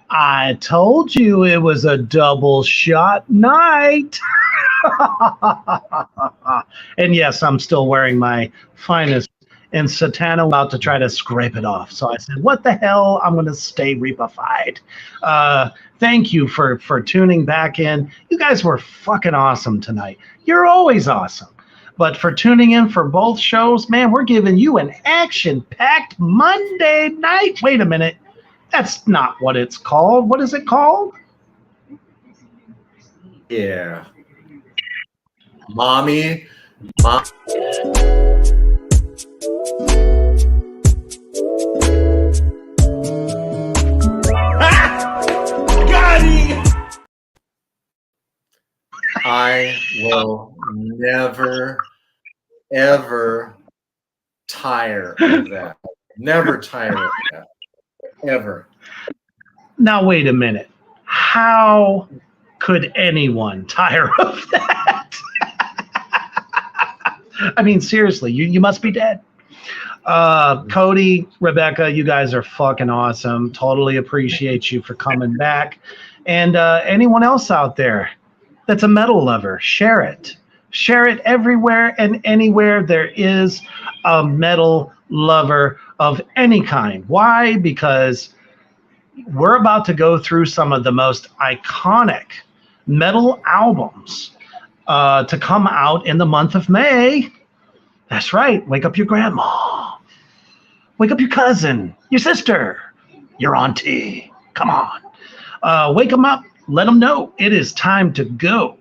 I told you it was a double shot night. And yes, I'm still wearing my finest and Satana about to try to scrape it off. So I said, what the hell? I'm going to stay repified. Thank you for tuning back in. You guys were fucking awesome tonight. You're always awesome. But for tuning in for both shows, man, we're giving you an action-packed Monday night. Wait a minute. That's not what it's called. What is it called? Yeah. Mommy. Got it! I will never, ever tire of that. Never tire of that. Ever. Now, wait a minute. How could anyone tire of that? I mean, seriously, you must be dead. Cody, Rebecca, you guys are fucking awesome. Totally appreciate you for coming back. And anyone else out there that's a metal lover, share it. Share it everywhere and anywhere there is a metal lover of any kind. Why? Because we're about to go through some of the most iconic metal albums to come out in the month of May. That's right. Wake up your grandma. Wake up your cousin, your sister, your auntie. Come on. Wake them up. Let them know it is time to go.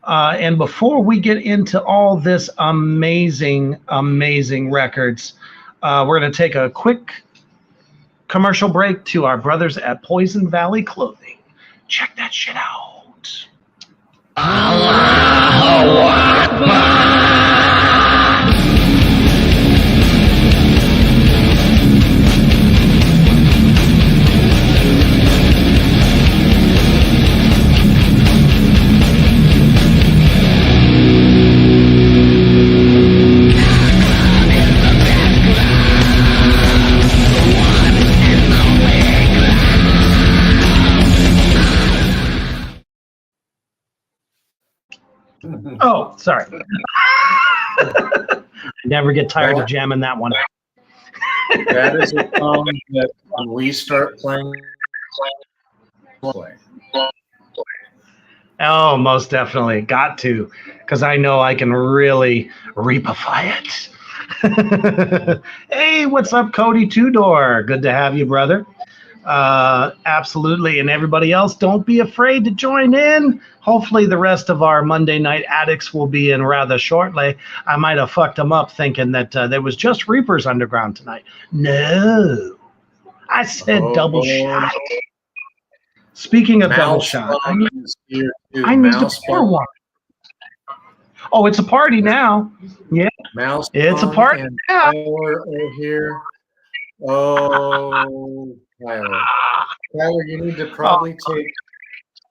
And before we get into all this amazing, amazing records, we're going to take a quick commercial break to our brothers at Poison Valley Clothing. Check that shit out. Allahu Akbar. Oh, sorry. I never get tired of jamming that one. That is a song that when we start playing. Oh, most definitely. Got to. Because I know I can really reapify it. Hey, what's up, Cody Tudor? Good to have you, brother. Absolutely. And everybody else, don't be afraid to join in. Hopefully the rest of our Monday Night Addicts will be in rather shortly. I might have fucked them up thinking that there was just Reapers Underground tonight. No. I said double shot. Speaking of double shot, I need to pour one. Oh, it's a party now. Yeah. It's a party now. Over here. Oh, Tyler, you need to probably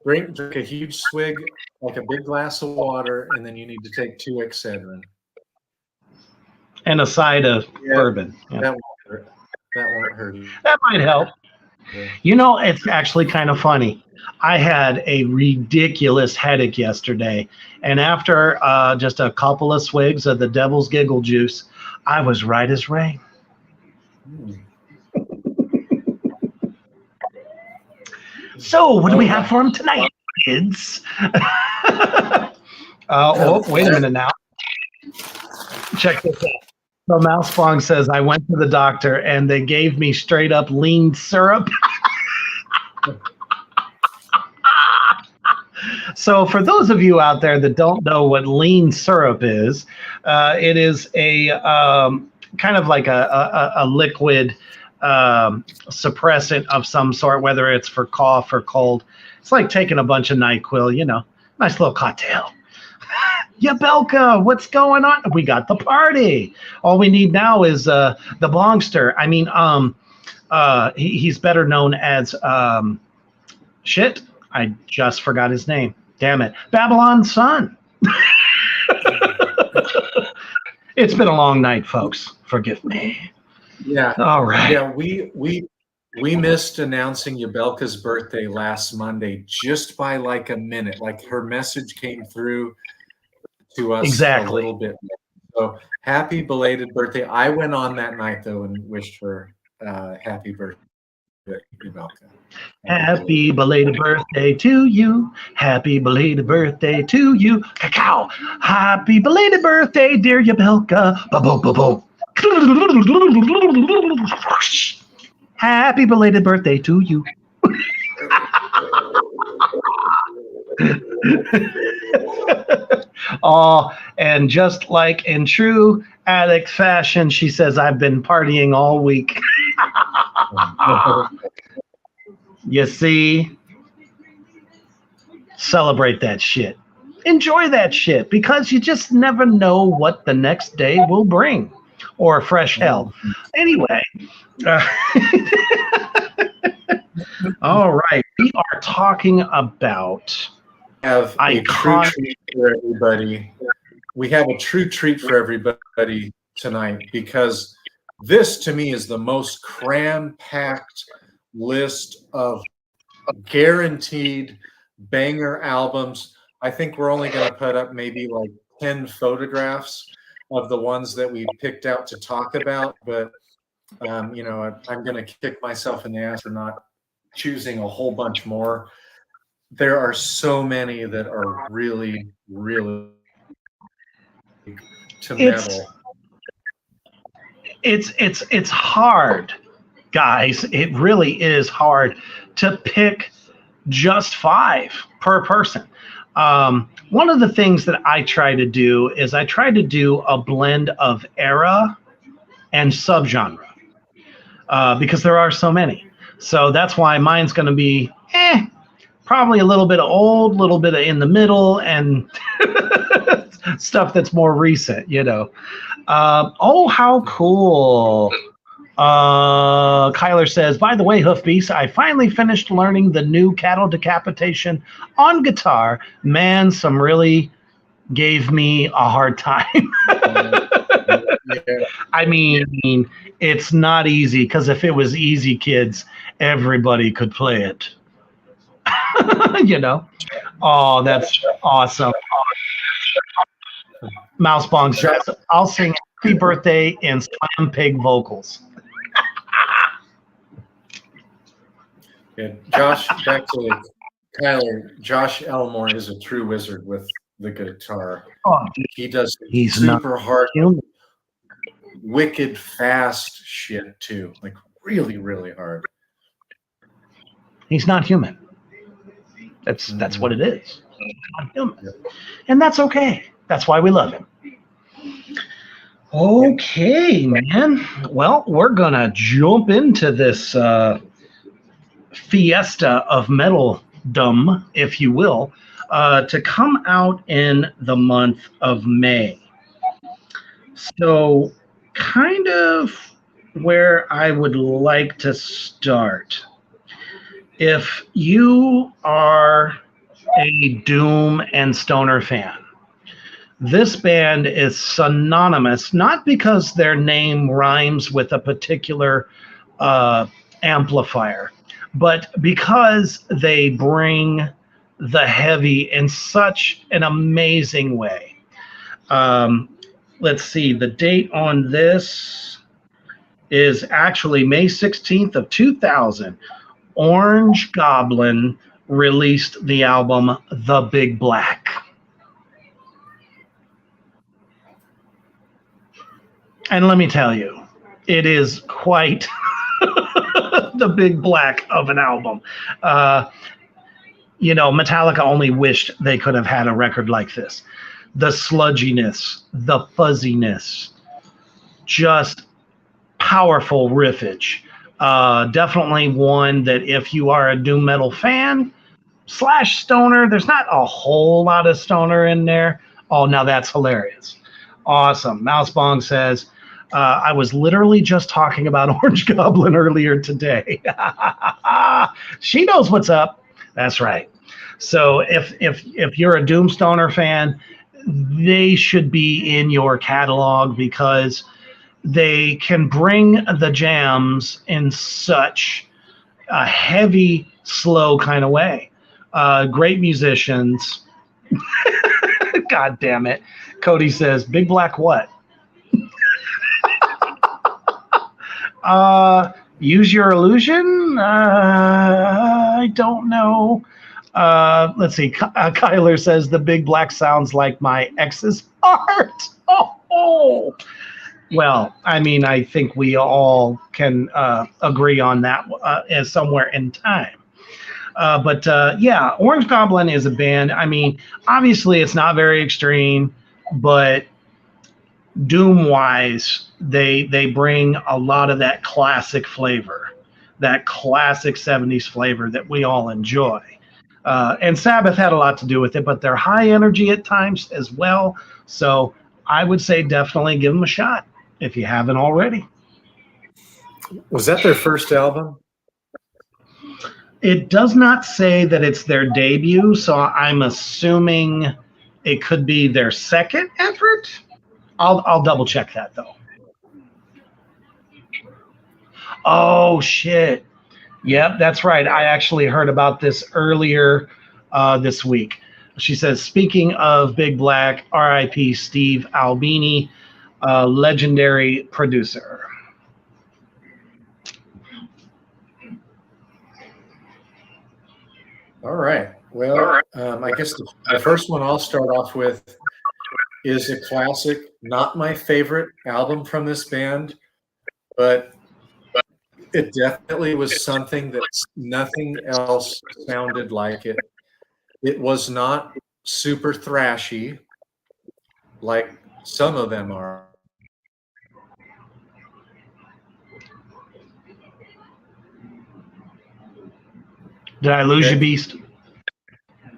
drink a huge swig, like a big glass of water, and then you need to take 2 Excedrin. And a side of bourbon. Yeah. That won't hurt. That won't hurt you. That might help. Yeah. You know, it's actually kind of funny. I had a ridiculous headache yesterday, and after just a couple of swigs of the Devil's Giggle juice, I was right as rain. So, what do we have for him tonight, kids? Wait a minute now. Check this out. So Mouse Bong says, I went to the doctor and they gave me straight up lean syrup. So for those of you out there that don't know what lean syrup is, it is a kind of like a liquid suppressant of some sort, whether it's for cough or cold. It's like taking a bunch of NyQuil, you know, nice little cocktail. Yabelka, what's going on? We got the party. All we need now is the Bongster. I mean, he's better known as shit. I just forgot his name. Damn it, Babylon Sun. It's been a long night, folks. Forgive me. Yeah. All right. Yeah, we missed announcing Yabelka's birthday last Monday just by like a minute. Like her message came through to us a little bit. So happy belated birthday. I went on that night though and wished her happy birthday, Yabelka. Happy belated birthday to you. Happy belated birthday to you. Cacao. Happy belated birthday, dear Yabelka. Ba-boom. Happy belated birthday to you. Oh, and just like in true addict fashion, she says, I've been partying all week. You see? Celebrate that shit. Enjoy that shit, because you just never know what the next day will bring. Or fresh hell. Anyway. All right. We are talking about have a true treat for everybody. We have a true treat for everybody tonight, because this to me is the most cram-packed list of guaranteed banger albums. I think we're only going to put up maybe like 10 photographs of the ones that we picked out to talk about, but you know, I'm going to kick myself in the ass for not choosing a whole bunch more. There are so many that are really, really to metal. It's hard, guys. It really is hard to pick just 5 per person. One of the things that I try to do is I try to do a blend of era and subgenre, because there are so many. So that's why mine's going to be probably a little bit of old, little bit of in the middle, and stuff that's more recent, you know. Oh, how cool. Kyler says, by the way, Hoofbeast, I finally finished learning the new Cattle Decapitation on guitar. Man, some really gave me a hard time. I mean, it's not easy, because if it was easy, kids, everybody could play it. You know? Oh, that's awesome. Mouse Bong says, I'll sing Happy Birthday in Slam Pig vocals. Yeah, Josh, back to Kyler. Josh Elmore is a true wizard with the guitar. Oh, he does he's super hard, human. wicked fast shit too. Like really, really hard. He's not human. That's what it is. He's not human. And that's okay. That's why we love him. Okay, man. Well, we're gonna jump into this fiesta of metal-dom, if you will, to come out in the month of May. So, kind of where I would like to start. If you are a Doom and Stoner fan, this band is synonymous, not because their name rhymes with a particular amplifier, but because they bring the heavy in such an amazing way. Let's see, the date on this is actually May 16th of 2000. Orange Goblin released the album The Big Black. And let me tell you, it is quite the big black of an album. Metallica only wished they could have had a record like this. The sludginess, the fuzziness, just powerful riffage. Definitely one that if you are a doom metal fan / stoner, there's not a whole lot of stoner in there. Oh, now that's hilarious. Awesome. Mousebong says, I was literally just talking about Orange Goblin earlier today. She knows what's up. That's right. So if you're a Doom Stoner fan, they should be in your catalog because they can bring the jams in such a heavy, slow kind of way. Great musicians. God damn it. Cody says, Big Black what? Use your illusion? I don't know. Let's see. Kyler says the Big Black sounds like my ex's heart. Oh. Well, I mean, I think we all can agree on that as somewhere in time. But yeah, Orange Goblin is a band. I mean, obviously it's not very extreme, but Doom-wise, they bring a lot of that classic flavor, that classic 70s flavor that we all enjoy. And Sabbath had a lot to do with it, but they're high energy at times as well. So I would say definitely give them a shot if you haven't already. Was that their first album? It does not say that it's their debut, so I'm assuming it could be their second effort. I'll double check that though. Oh shit. Yep, that's right. I actually heard about this earlier this week. She says, speaking of Big Black, R.I.P. Steve Albini, legendary producer. All right. Well, I guess the first one I'll start off with is a classic. Not my favorite album from this band, but it definitely was something that nothing else sounded like it. It was not super thrashy like some of them are. Did I lose you, Beast?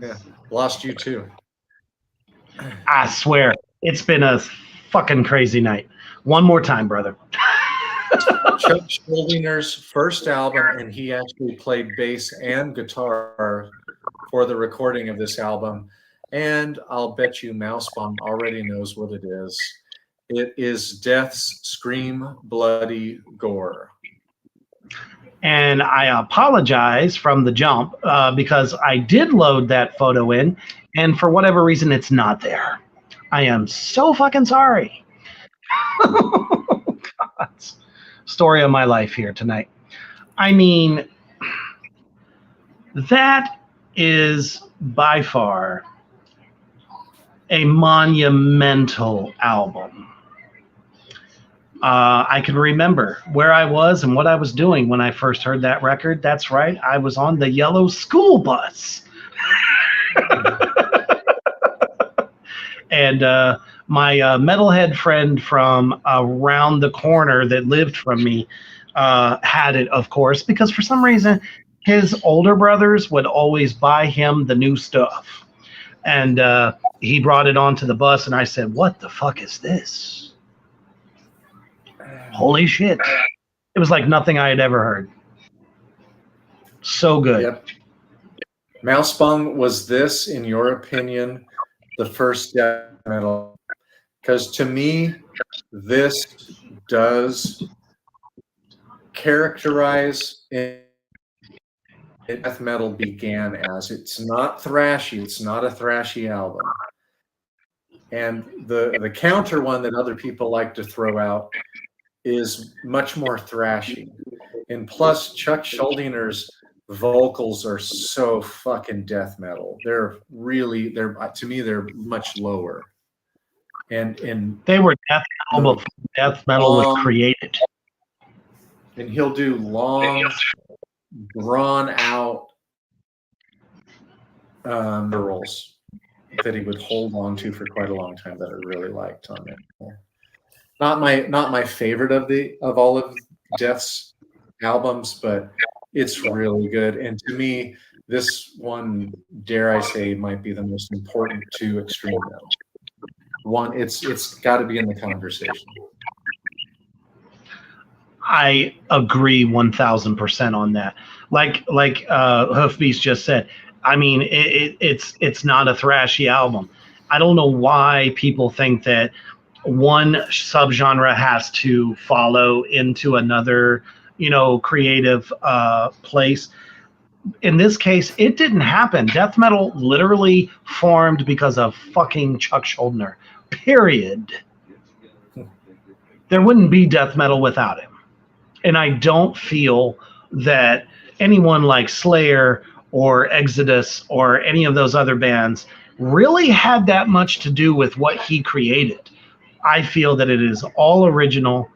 Yeah, lost you too. I swear, it's been a fucking crazy night. One more time, brother. Chuck Schuldinger's first album, and he actually played bass and guitar for the recording of this album. And I'll bet you Mousebomb already knows what it is. It is Death's Scream, Bloody Gore. And I apologize from the jump because I did load that photo in, and for whatever reason, it's not there. I am so fucking sorry. God. Story of my life here tonight. I mean, that is by far a monumental album. I can remember where I was and what I was doing when I first heard that record. That's right. I was on the yellow school bus. And my metalhead friend from around the corner that lived from me had it, of course, because for some reason his older brothers would always buy him the new stuff. And he brought it onto the bus, and I said, "What the fuck is this? Holy shit." It was like nothing I had ever heard. So good. Yep. Mousebong, was this, in your opinion, the first death metal? Because to me, this does characterize death metal began as. It's not thrashy. It's not a thrashy album. And the counter one that other people like to throw out is much more thrashy. And plus, Chuck Schuldinger's vocals are so fucking death metal. To me, they're much lower. and They were death metal before death metal was created. And he'll do long, drawn out roles that he would hold on to for quite a long time that I really liked on it. Not my favorite of all of Death's albums, but it's really good. And to me, this one, dare I say, might be the most important to extreme metal. One, it's got to be in the conversation. I agree 1,000% on that. Like Hoofbeast just said, I mean, it's not a thrashy album. I don't know why people think that one subgenre has to follow into another, creative place. In this case, it didn't happen. Death metal literally formed because of fucking Chuck Schuldiner. Period. There wouldn't be death metal without him. And I don't feel that anyone like Slayer or Exodus or any of those other bands really had that much to do with what he created. I feel that it is all original.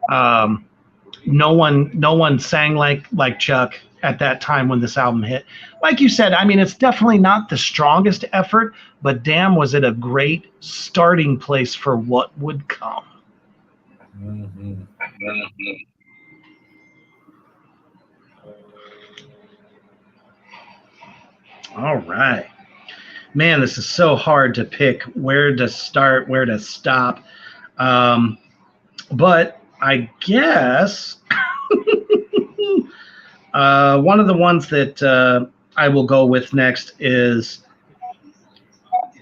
No one sang like Chuck at that time when this album hit. Like you said, I mean, it's definitely not the strongest effort, but damn, was it a great starting place for what would come. Mm-hmm. All right. Man, this is so hard to pick where to start, where to stop. But I guess one of the ones that I will go with next is,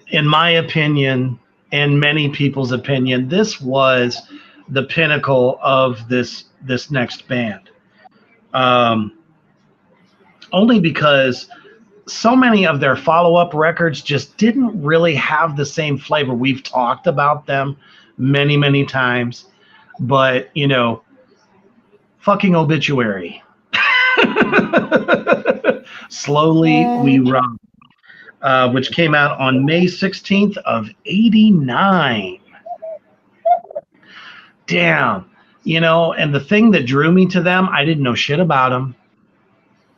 in my opinion, and many people's opinion, this was the pinnacle of this next band. Only because so many of their follow-up records just didn't really have the same flavor. We've talked about them many, many times, but fucking Obituary. Slowly We Run, which came out on May 16th of 89. Damn. And the thing that drew me to them, I didn't know shit about them.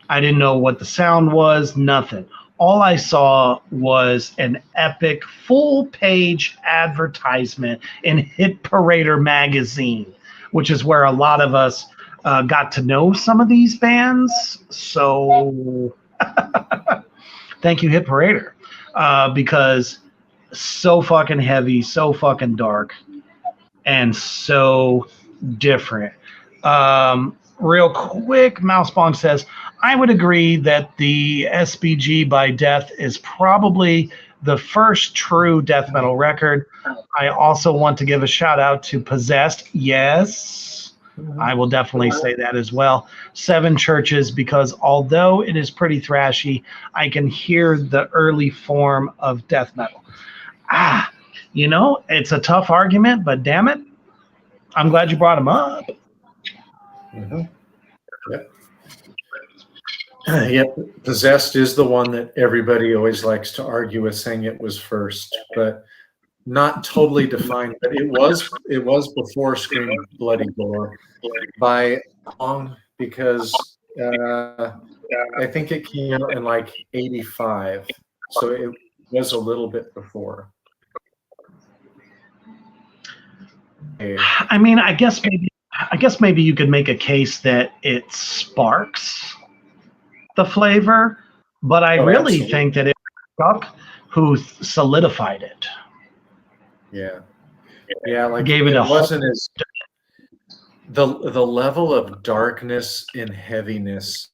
I didn't know what the sound was, nothing. All I saw was an epic full-page advertisement in Hit Parader magazine, which is where a lot of us got to know some of these bands. So thank you, Hit Parader, because so fucking heavy, so fucking dark, and so different. Real quick, Mousebong says, I would agree that the SBG by Death is probably the first true death metal record. I also want to give a shout out to Possessed. Yes, I will definitely say that as well. Seven Churches, because although it is pretty thrashy, I can hear the early form of death metal. It's a tough argument, but damn it, I'm glad you brought him up. Mm-hmm. Yep. Yep. Possessed is the one that everybody always likes to argue with, saying it was first, but not totally defined. But it was before Scream Bloody Gore by long, because I think it came out in like 85, so it was a little bit before. I mean, I guess maybe you could make a case that it sparks the flavor, but I really absolutely think that it was Chuck who solidified it. Yeah, like Gave it a wasn't as the level of darkness and heaviness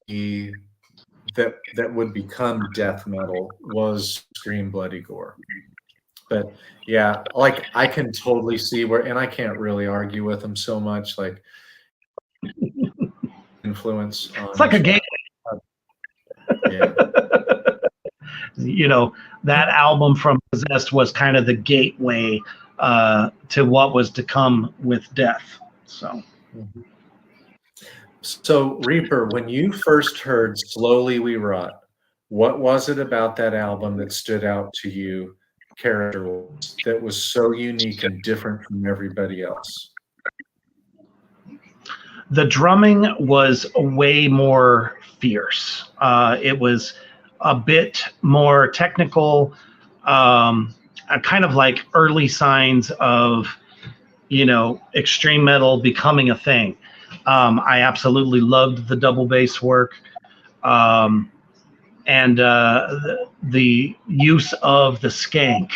that would become death metal was Scream Bloody Gore. But yeah, like I can totally see where, and I can't really argue with him so much, like influence on, it's like a gateway. Yeah. That album from Possessed was kind of the gateway to what was to come with Death. So Reaper, when you first heard Slowly We Rot, what was it about that album that stood out to you character was that was so unique and different from everybody else? The drumming was way more fierce. It was a bit more technical, kind of like early signs of, extreme metal becoming a thing. I absolutely loved the double bass work. And the use of the skank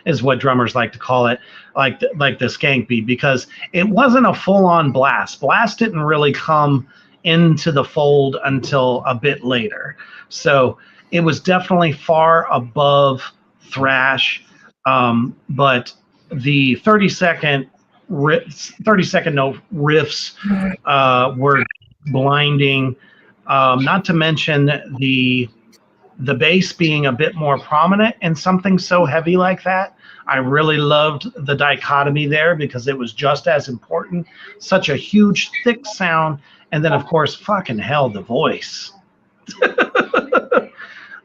is what drummers like to call it, like the skank beat, because it wasn't a full-on blast. Blast didn't really come into the fold until a bit later. So it was definitely far above thrash, but the 30-second note riffs were blinding. Not to mention the bass being a bit more prominent in something so heavy like that. I really loved the dichotomy there because it was just as important. Such a huge, thick sound. And then, of course, fucking hell, the voice.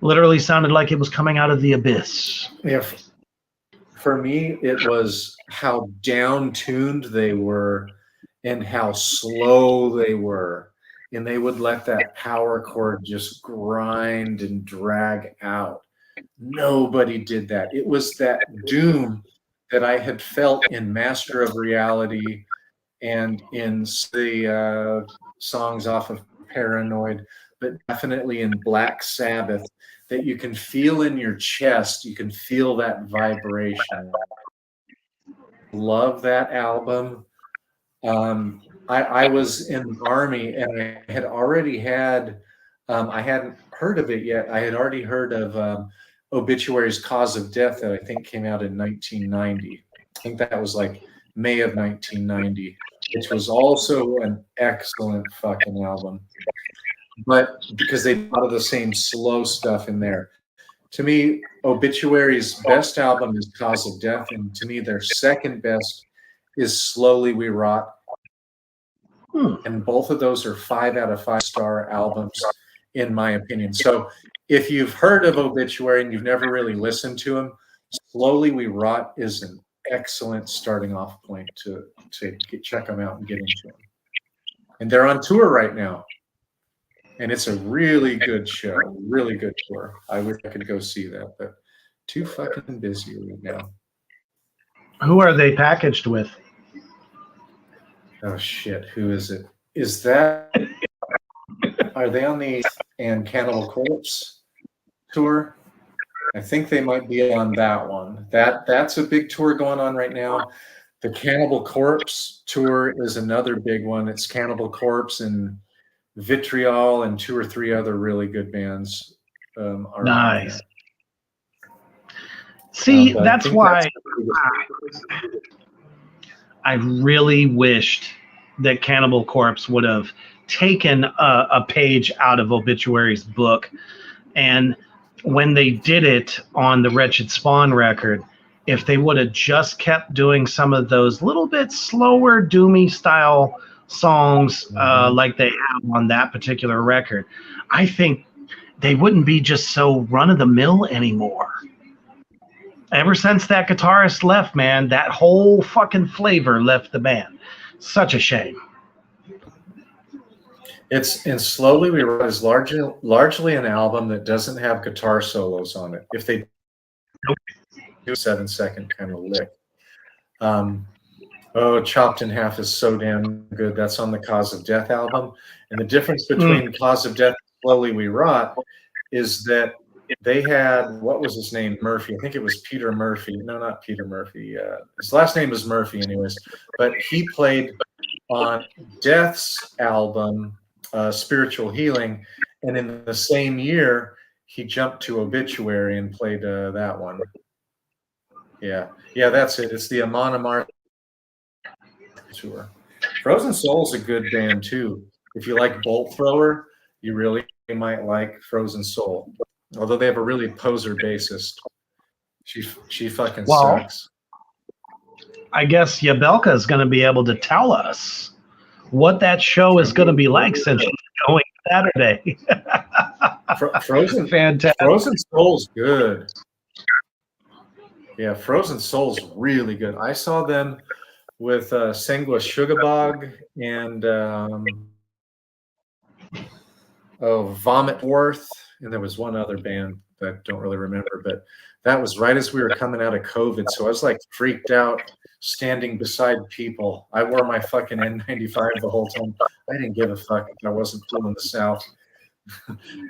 Literally sounded like it was coming out of the abyss. Yeah. For me, it was how down-tuned they were and how slow they were. And they would let that power chord just grind and drag out. Nobody did that. It was that doom that I had felt in Master of Reality and in the songs off of Paranoid, but definitely in Black Sabbath, that you can feel in your chest. You can feel that vibration. Love that album. I was in the Army and I had already had, I hadn't heard of it yet. I had already heard of Obituary's Cause of Death that I think came out in 1990. I think that was like May of 1990, which was also an excellent fucking album. But because they had a lot of the same slow stuff in there. To me, Obituary's best album is Cause of Death, and to me, their second best is Slowly We Rot. And both of those are 5 out of 5 star albums, in my opinion. So if you've heard of Obituary and you've never really listened to them, Slowly We Rot is an excellent starting off point to check them out and get into them. And they're on tour right now. And it's a really good show, really good tour. I wish I could go see that, but too fucking busy right now. Who are they packaged with? Oh shit, who is it? Is that, are they on the and Cannibal Corpse tour? I think they might be on that one. That's a big tour going on right now. The Cannibal Corpse tour is another big one. It's Cannibal Corpse and Vitriol and 2 or 3 other really good bands. Are nice. See, that's why I really wished that Cannibal Corpse would have taken a page out of Obituary's book. And when they did it on the Wretched Spawn record, if they would have just kept doing some of those little bit slower, doomy style songs like they have on that particular record, I think they wouldn't be just so run-of-the-mill anymore. Ever since that guitarist left, man, that whole fucking flavor left the band. Such a shame. And Slowly We Rot is largely an album that doesn't have guitar solos on it. If they do a 7-second kind of lick. Chopped in Half is so damn good. That's on the Cause of Death album. And the difference between Cause of Death and Slowly We Rot is that they had, what was his name? Murphy. I think it was Peter Murphy. No, not Peter Murphy. His last name is Murphy anyways. But he played on Death's album, Spiritual Healing. And in the same year, he jumped to Obituary and played that one. Yeah, that's it. It's the Amon Amarth tour. Frozen Soul is a good band too. If you like Bolt Thrower, you really might like Frozen Soul. Although they have a really poser bassist. She fucking sucks. I guess Yabelka is going to be able to tell us what that show is going to be like since she's going Saturday. Frozen Fantastic. Frozen Soul's good. Yeah, Frozen Soul's really good. I saw them with Sengwa Sugabog and Vomit Worth, and there was one other band that I don't really remember, but that was right as we were coming out of COVID. So I was like freaked out standing beside people. I wore my fucking N95 the whole time. I didn't give a fuck if I wasn't cool in the South.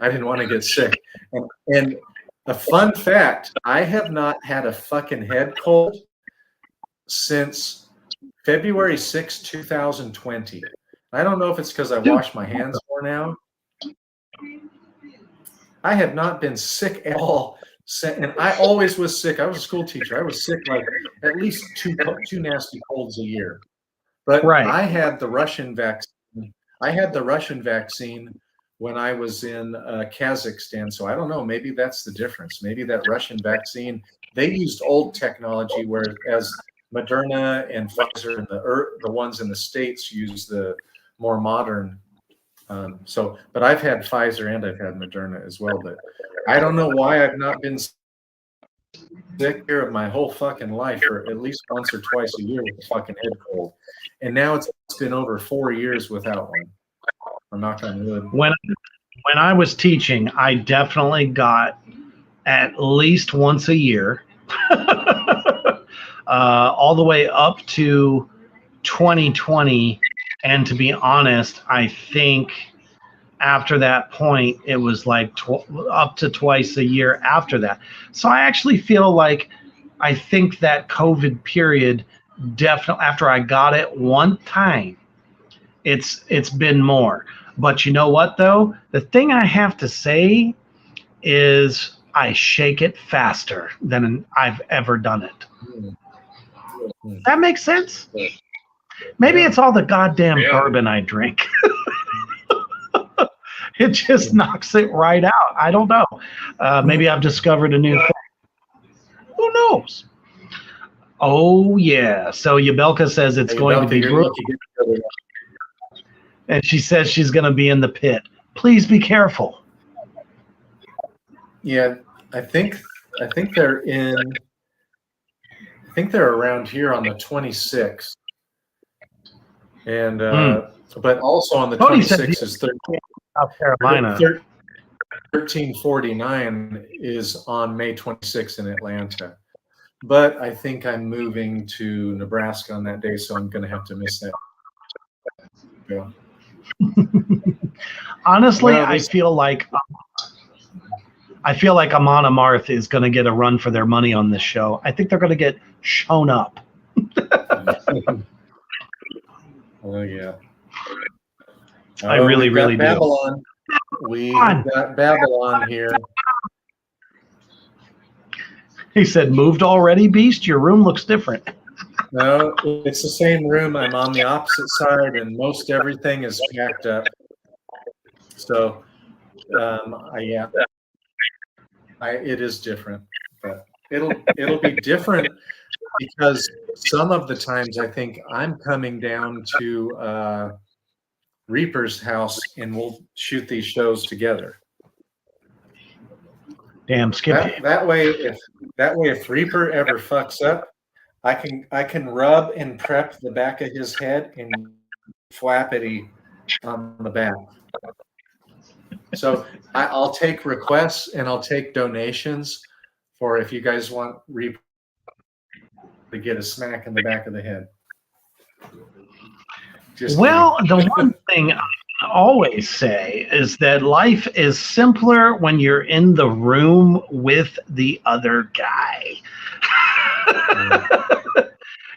I didn't want to get sick. And a fun fact, I have not had a fucking head cold since February 6, 2020. I don't know if it's because I wash my hands more now. I have not been sick at all. And I always was sick. I was a school teacher. I was sick like at least two nasty colds a year. But I had the Russian vaccine. When I was in Kazakhstan. So I don't know, maybe that's the difference. Maybe that Russian vaccine, they used old technology, whereas Moderna and Pfizer and the ones in the States use the more modern. But I've had Pfizer and I've had Moderna as well. But I don't know why I've not been sick here of my whole fucking life, or at least once or twice a year with a fucking head cold. And now it's been over 4 years without one. I'm not going to live. When I was teaching, I definitely got at least once a year, all the way up to 2020. And to be honest, I think after that point, it was like up to twice a year after that. So I actually feel like I think that COVID period definitely, after I got it one time, it's been more. But you know what, though? The thing I have to say is I shake it faster than I've ever done it. That makes sense? Maybe it's all the goddamn bourbon I drink. It just knocks it right out. I don't know. Maybe I've discovered a new thing. Who knows? Oh, yeah. So Yabelka says it's going to be brutal. And she says she's going to be in the pit. Please be careful. Yeah, I think they're around here on the 26th. And but also on the 26th is South Carolina. 1349 is on May 26th in Atlanta. But I think I'm moving to Nebraska on that day, so I'm going to have to miss that. Yeah. Honestly, I feel like Amon Amarth is going to get a run for their money on this show. I think they're going to get shown up. Oh yeah. I really do. Babylon. We got Babylon here. He said, "Moved already, Beast? Your room looks different." No, it's the same room. I'm on the opposite side, and most everything is packed up. So, it is different, but it'll be different because some of the times I think I'm coming down to Reaper's house, and we'll shoot these shows together. Damn, Skip. That way, if Reaper ever fucks up, I can rub and prep the back of his head and flappity on the back. So I'll take requests and I'll take donations for if you guys want Reaper to get a smack in the back of the head. The one thing I always say is that life is simpler when you're in the room with the other guy.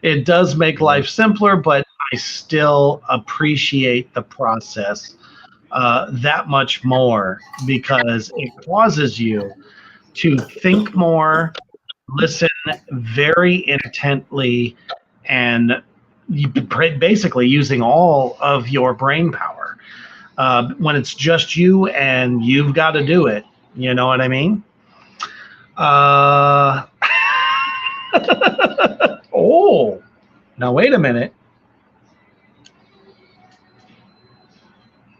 It does make life simpler, but I still appreciate the process that much more because it causes you to think more, listen very intently, and basically using all of your brain power. When it's just you and you've got to do it, you know what I mean? Oh, now wait a minute.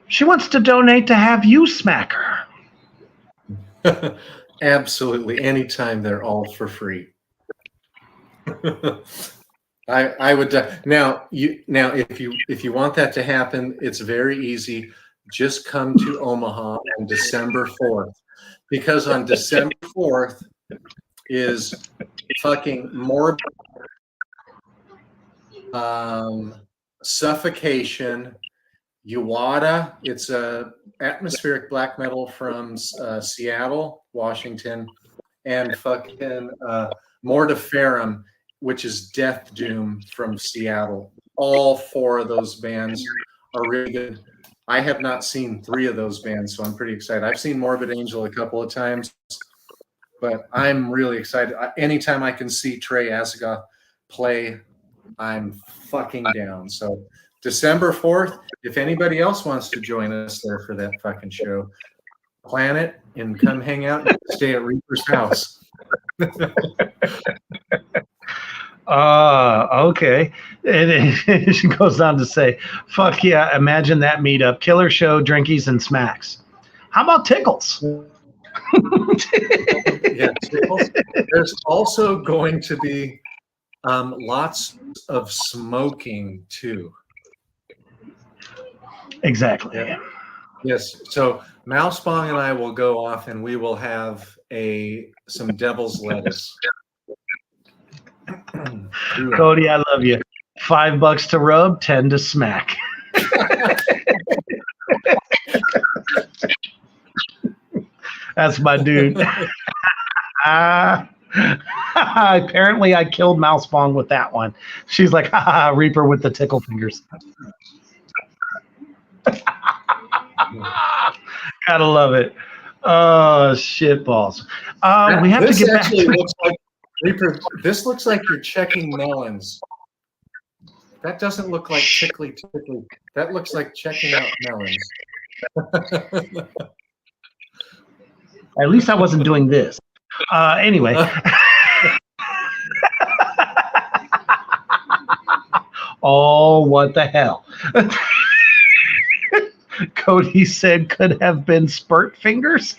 She wants to donate to have you smack her. Absolutely. Anytime, they're all for free. I would now if you want that to happen, it's very easy. Just come to Omaha on December 4th, because on December 4th is fucking more Suffocation, Uwada. It's a atmospheric black metal from Seattle, Washington, and fucking Mortiferum, which is Death Doom from Seattle. All four of those bands are really good. I have not seen three of those bands, so I'm pretty excited. I've seen Morbid Angel a couple of times, but I'm really excited. Anytime I can see Trey Asagoth play, I'm fucking down. So December 4th, if anybody else wants to join us there for that fucking show, plan it and come hang out and stay at Reaper's house. Okay. And she goes on to say, fuck yeah, imagine that meetup. Killer show, drinkies, and smacks. How about tickles? Yeah, tickles. There's also going to be lots of smoking too. Exactly. Yeah. Yes. So Mousebong and I will go off and we will have some devil's lettuce. Cody, I love you. $5 to rub, 10 to smack. That's my dude. Apparently, I killed Mousebong with that one. She's like, ha, Reaper with the tickle fingers. Gotta love it. Oh, shit balls. We have to get back to looks like, Reaper, this looks like you're checking melons. That doesn't look like tickly. That looks like checking out melons. At least I wasn't doing this. Anyway. Oh, what the hell? Cody said could have been spurt fingers.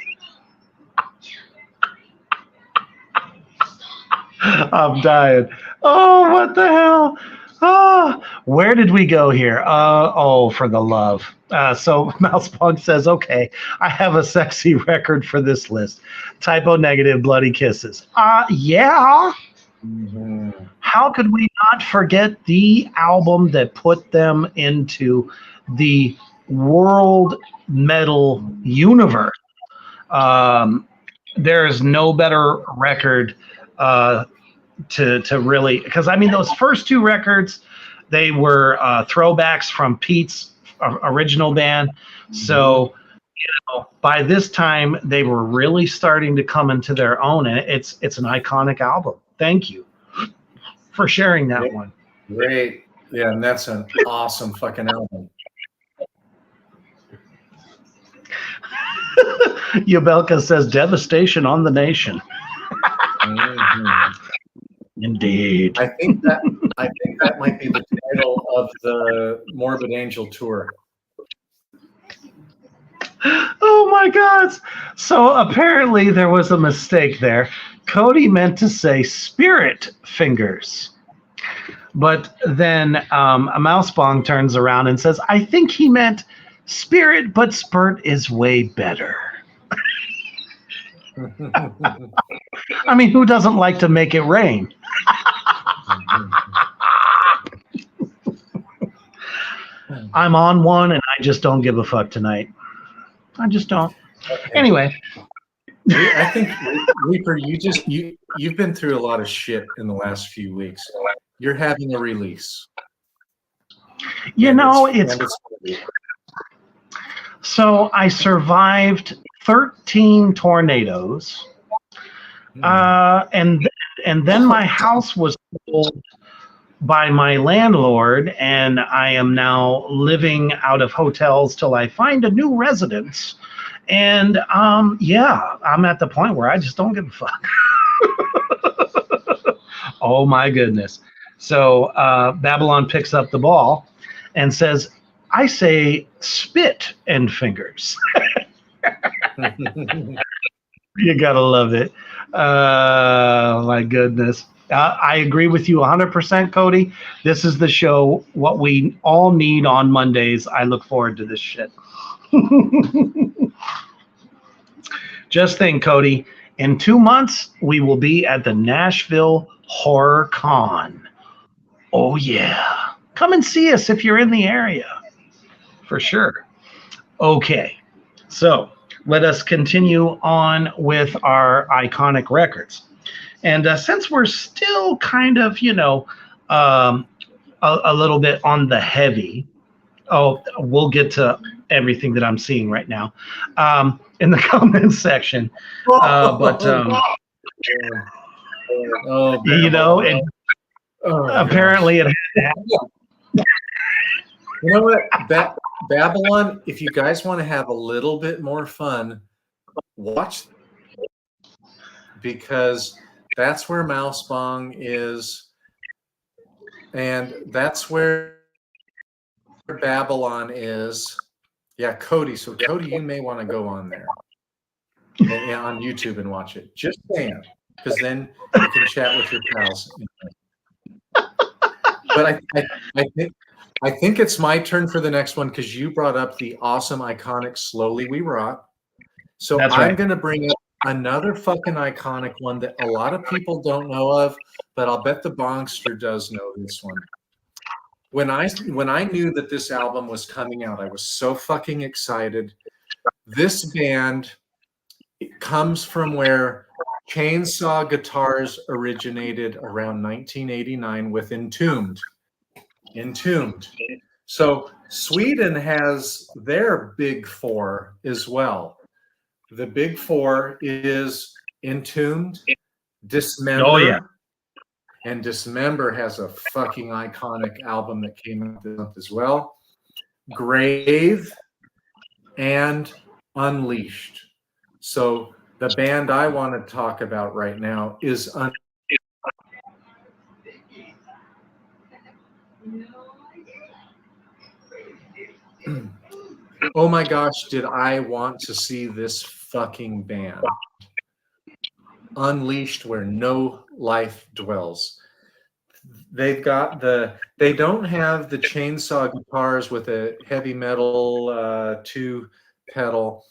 I'm dying. Oh, what the hell? Oh, where did we go here? For the love. So Mousepunk says, okay, I have a sexy record for this list. Typo negative, bloody kisses. Yeah. Mm-hmm. How could we not forget the album that put them into the world metal universe? There's no better record to really, because I mean those first two records, they were throwbacks from Pete's original band. So by this time they were really starting to come into their own, and it's an iconic album. Thank you for sharing that one. Great. Yeah, and that's an awesome fucking album. Yabelka says devastation on the nation. Mm-hmm. Indeed. I think that might be the title of the Morbid Angel tour. Oh my God. So apparently there was a mistake there. Cody meant to say spirit fingers. But then a Mousebong turns around and says, I think he meant spirit, but spurt is way better. I mean, who doesn't like to make it rain? I'm on one and I just don't give a fuck tonight. I just don't. Okay. Anyway. I think, Reaper, you've been through a lot of shit in the last few weeks. You're having a release. So I survived 13 tornadoes, and then my house was sold by my landlord, and I am now living out of hotels till I find a new residence. And I'm at the point where I just don't give a fuck. Oh my goodness. So Babylon picks up the ball and says, I say spit and fingers. You gotta love it. My goodness. I agree with you 100%, Cody. This is the show, what we all need on Mondays. I look forward to this shit. Just think, Cody, in 2 months, we will be at the Nashville Horror Con. Oh, yeah. Come and see us if you're in the area. For sure. Okay. So let us continue on with our iconic records. And since we're still kind of, a little bit on the heavy, we'll get to everything that I'm seeing right now in the comments section. And apparently it. You know what, Babylon? If you guys want to have a little bit more fun, watch, because that's where Mouse Bong is, and that's where Babylon is. Yeah, Cody. So Cody, you may want to go on there, on YouTube, and watch it. Just saying, because then you can chat with your pals. But I think it's my turn for the next one, because you brought up the awesome, iconic "Slowly We Rot." So I'm going to bring up another fucking iconic one that a lot of people don't know of, but I'll bet the Bongster does know this one. When I knew that this album was coming out, I was so fucking excited. This band comes from where chainsaw guitars originated around 1989 with Entombed. So Sweden has their big four as well. The big four is Entombed, Dismember. Oh, yeah. And Dismember has a fucking iconic album that came out this month as well. Grave and Unleashed. So the band I want to talk about right now is oh my gosh, did I want to see this fucking band. Unleashed, Where No Life Dwells. They don't have the chainsaw guitars with a heavy metal 2 pedal,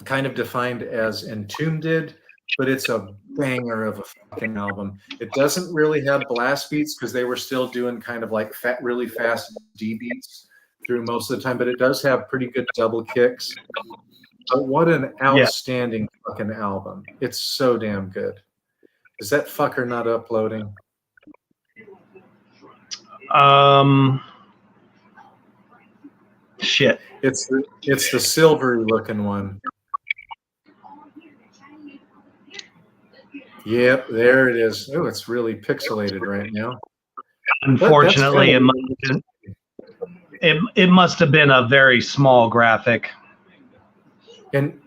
kind of defined as Entombed did, but it's a banger of a fucking album. It doesn't really have blast beats because they were still doing kind of like really fast D beats through most of the time, but it does have pretty good double kicks. But what an outstanding fucking album. It's so damn good. Is that fucker not uploading? Shit. It's the silvery looking one. Yep, there it is. Oh, it's really pixelated right now. Unfortunately, it must have been a very small graphic. And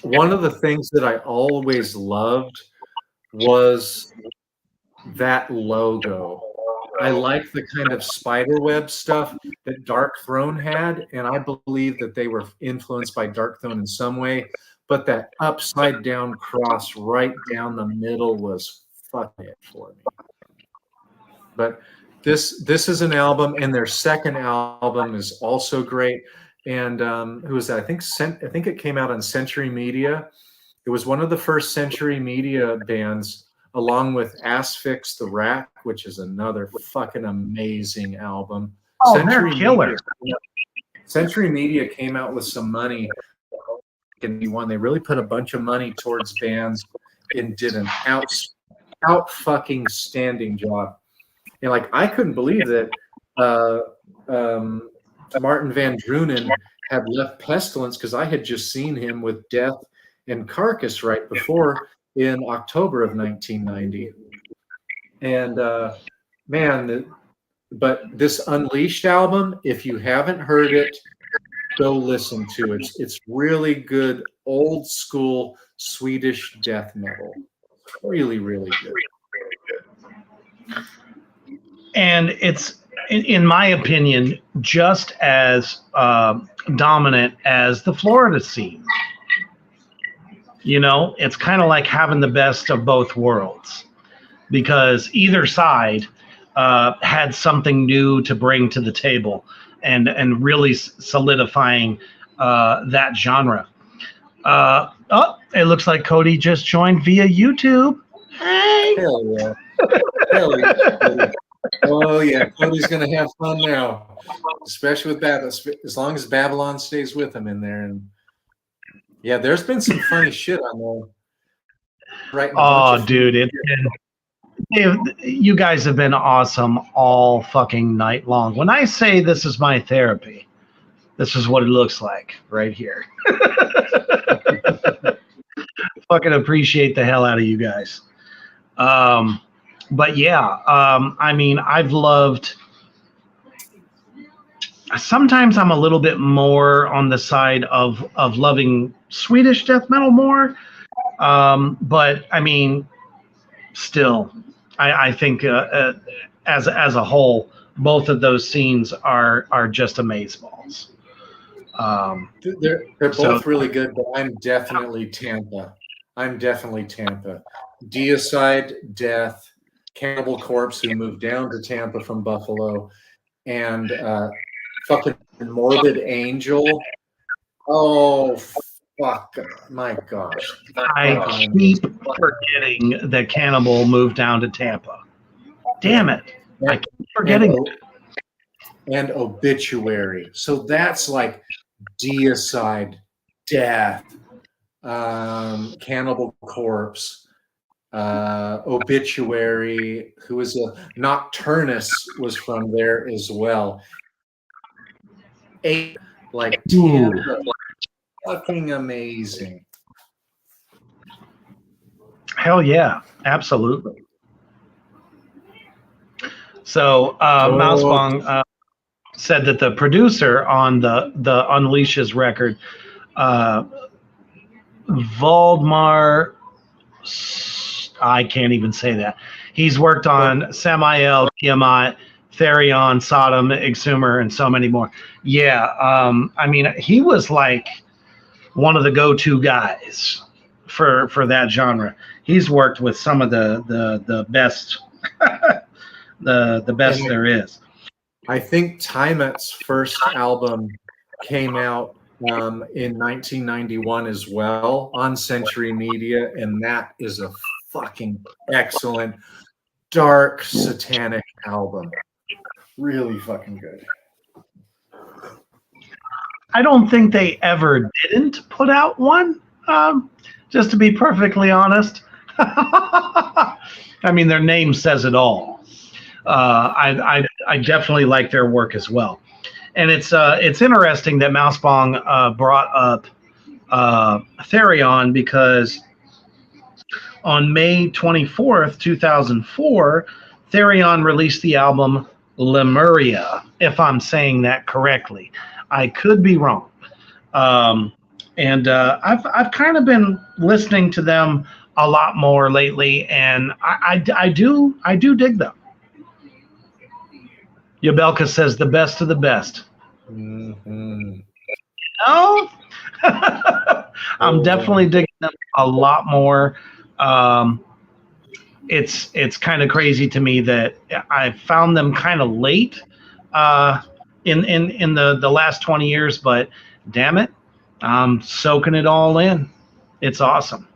one of the things that I always loved was that logo. I like the kind of spiderweb stuff that Dark Throne had, and I believe that they were influenced by Dark Throne in some way. But that upside down cross right down the middle was fucking it for me. But this is an album, and their second album is also great. And who was that? I think it came out on Century Media. It was one of the first Century Media bands, along with Asphyx the Rack, which is another fucking amazing album. Oh, they're killer. Century Media came out with some money in '91. They really put a bunch of money towards bands and did an out fucking standing job. And like, I couldn't believe that Martin Van Drunen had left Pestilence, because I had just seen him with Death and Carcass right before in October of 1990. And but this Unleashed album, if you haven't heard it, go listen to it. It's really good, old school Swedish death metal. Really, really good. And it's, in my opinion, just as dominant as the Florida scene. You know, it's kind of like having the best of both worlds. because either side had something new to bring to the table, and really solidifying that genre. Oh, it looks like Cody just joined via YouTube. Hey. Hell yeah. Hell yeah. Oh yeah, Cody's gonna have fun now, especially with that. As long as Babylon stays with him in there, and yeah, there's been some funny shit on there. Right. Oh, dude, you guys have been awesome all fucking night long. When I say this is my therapy, this is what it looks like right here. Fucking appreciate the hell out of you guys. But yeah, I mean, I've loved. Sometimes I'm a little bit more on the side of loving Swedish death metal more, but I mean, still, I think as a whole, both of those scenes are just amazeballs. They're both really good, but I'm definitely Tampa. Deicide, Death, Cannibal Corpse, who moved down to Tampa from Buffalo, and fucking Morbid Angel. Oh, fuck. My gosh. I keep forgetting that Cannibal moved down to Tampa. Damn it. I keep forgetting. And Obituary. So that's like Deicide, Death, Cannibal Corpse, Obituary, who is a Nocturnus was from there as well. Like fucking amazing. Hell yeah, absolutely. So Mousebong said that the producer on the Unleashes record, Valdemar, I can't even say that. He's worked on Samael, Tiamat, Therion, Sodom, Exhumer, and so many more. Yeah, I mean, he was like one of the go-to guys for that genre. He's worked with some of the best, the best there is. I think Tiamat's first album came out in 1991 as well on Century Media, and that is a fucking excellent, dark, satanic album. Really fucking good. I don't think they ever didn't put out one, just to be perfectly honest. I mean, their name says it all. I definitely like their work as well. And it's interesting that Mousebong brought up Therion, because on May 24th, 2004, Therion released the album Lemuria, if I'm saying that correctly. I could be wrong. And I've kind of been listening to them a lot more lately, and I do dig them. Yabelka says the best of the best. Mm-hmm. Oh, I'm definitely digging them a lot more. It's kind of crazy to me that I found them kind of late in the last 20 years, but damn it, I'm soaking it all in. It's awesome.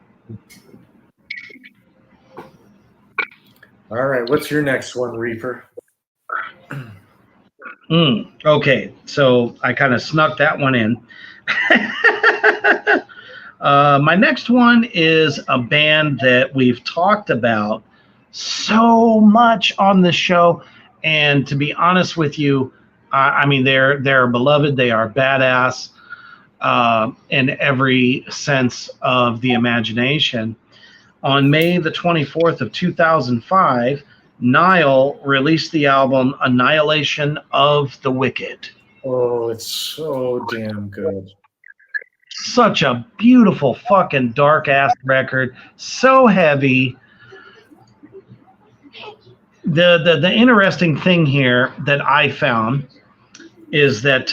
All right, what's your next one, Reaper? Okay, so I kind of snuck that one in. My next one is a band that we've talked about so much on the show, and to be honest with you, I mean, they're beloved. They are badass in every sense of the imagination. On May the 24th of 2005, Nile released the album Annihilation of the Wicked. Oh, it's so damn good. Such a beautiful fucking dark ass record. So heavy. The interesting thing here that I found is that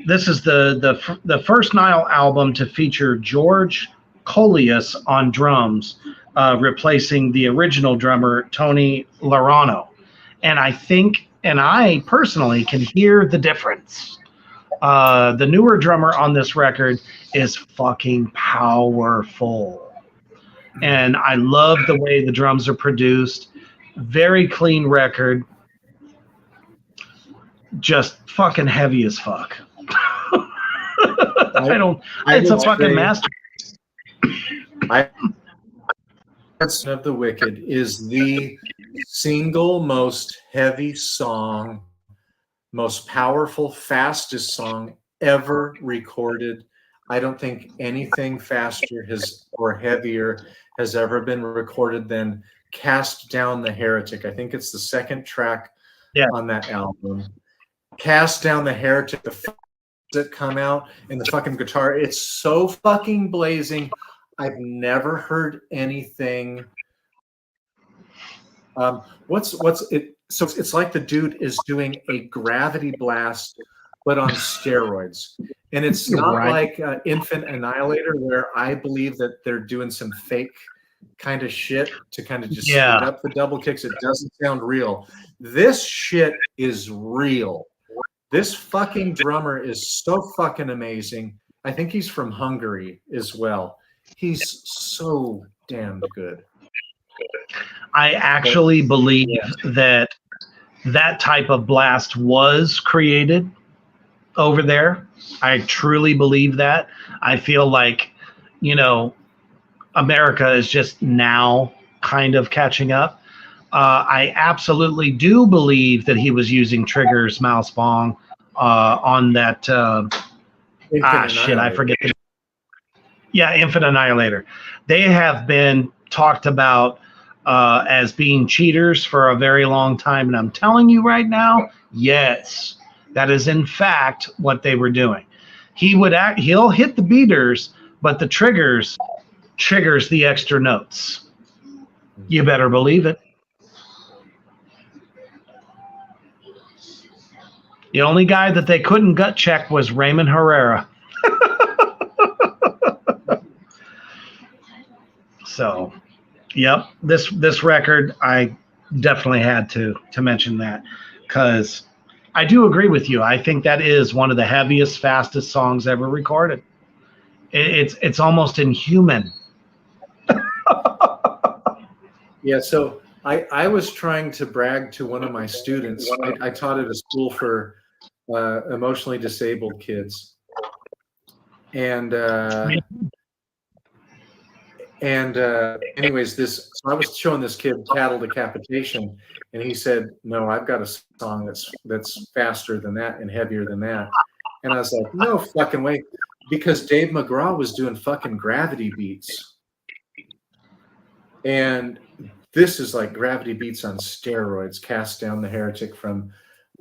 this is the first Nile album to feature George Colias on drums, replacing the original drummer, Tony Laurano. And I personally can hear the difference. The newer drummer on this record is fucking powerful. And I love the way the drums are produced. Very clean record. Just fucking heavy as fuck. It's a fucking masterpiece. Of the Wicked is the single most heavy song, most powerful, fastest song ever recorded. I don't think anything faster or heavier has ever been recorded than Cast Down the Heretic. I think it's the second track on that album. Cast Down the Heretic, that come out and the fucking guitar, it's so fucking blazing. I've never heard anything. What's it? So it's like the dude is doing a gravity blast, but on steroids. And it's not like Infant Annihilator, where I believe that they're doing some fake kind of shit to kind of just speed up the double kicks. It doesn't sound real. This shit is real. This fucking drummer is so fucking amazing. I think he's from Hungary as well. He's so damn good. I actually believe that type of blast was created over there. I truly believe that. I feel like, America is just now kind of catching up. I absolutely do believe that he was using Trigger's mouse bong on that. I forget. Infant Annihilator. They have been talked about as being cheaters for a very long time, and I'm telling you right now, yes, that is in fact what they were doing. He'll hit the beaters, but the triggers the extra notes. You better believe it. The only guy that they couldn't gut check was Raymond Herrera. So, yep, this record, I definitely had to mention that, because I do agree with you. I think that is one of the heaviest, fastest songs ever recorded. It's almost inhuman. Yeah, so I was trying to brag to one of my students. I taught at a school for emotionally disabled kids, and anyways, so I was showing this kid Cattle Decapitation, and he said, "No, I've got a song that's faster than that and heavier than that." And I was like, "No fucking way," because Dave McGraw was doing fucking gravity beats, and this is like gravity beats on steroids. Cast Down the Heretic from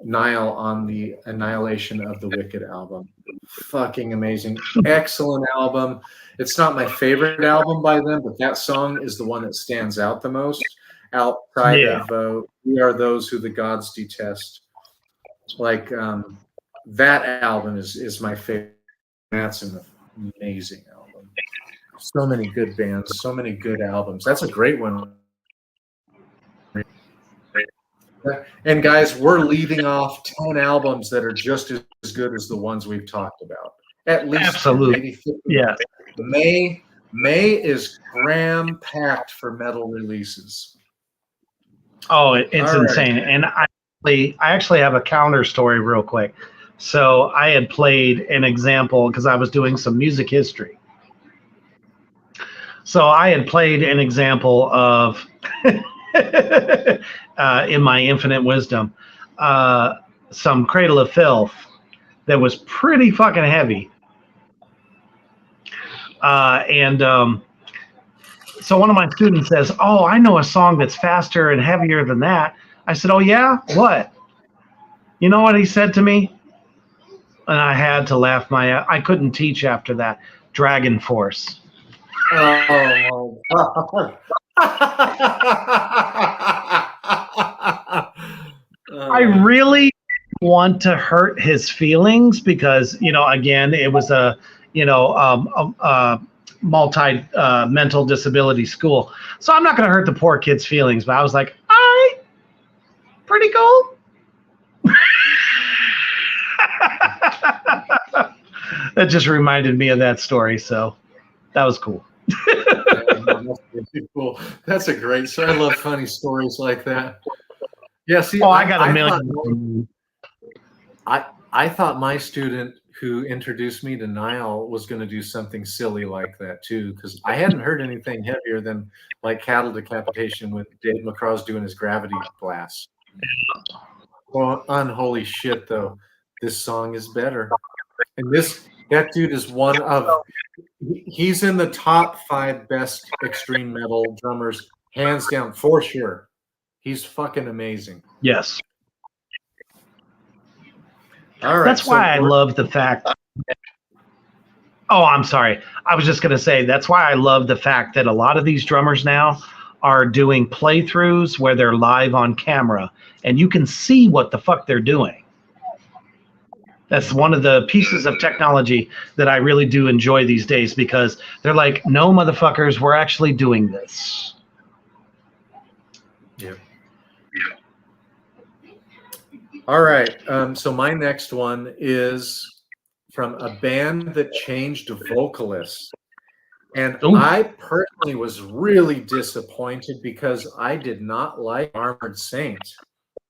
Nile on the Annihilation of the Wicked album. Fucking amazing. Excellent album. It's not my favorite album by them, but that song is the one that stands out the most outside of We Are Those Who the Gods Detest. Like that album is my favorite. That's an amazing album. So many good bands, so many good albums. That's a great one. And guys, we're leaving off 10 albums that are just as good as the ones we've talked about. At least absolutely. Maybe 50. Yeah. May is cram-packed for metal releases. Oh, it's insane. Right. And I actually have a counter story real quick. So I had played an example because I was doing some music history. So I had played an example of in my infinite wisdom, some Cradle of Filth that was pretty fucking heavy. So one of my students says, "Oh, I know a song that's faster and heavier than that." I said, "Oh yeah? What?" You know what he said to me? And I had to laugh I couldn't teach after that. Dragon Force. Oh my God. I really want to hurt his feelings because, again, it was multi mental disability school. So I'm not going to hurt the poor kid's feelings, but I was like, all right, pretty cool. That just reminded me of that story. So that was cool. Cool. That's a great story. I love funny stories like that. Yeah, see, I got a million. I thought my student who introduced me to Nile was going to do something silly like that too, because I hadn't heard anything heavier than like Cattle Decapitation with Dave McCraw's doing his gravity blast. Well, unholy shit though, this song is better. And that dude is he's in the top 5 best extreme metal drummers, hands down, for sure. He's fucking amazing. Yes. All right. That's why I love the fact. Oh, I'm sorry. I was just going to say that's why I love the fact that a lot of these drummers now are doing playthroughs where they're live on camera and you can see what the fuck they're doing. That's one of the pieces of technology that I really do enjoy these days, because they're like, no, motherfuckers, we're actually doing this. Yeah. All right. So my next one is from a band that changed vocalists. And Ooh. I personally was really disappointed because I did not like Armored Saint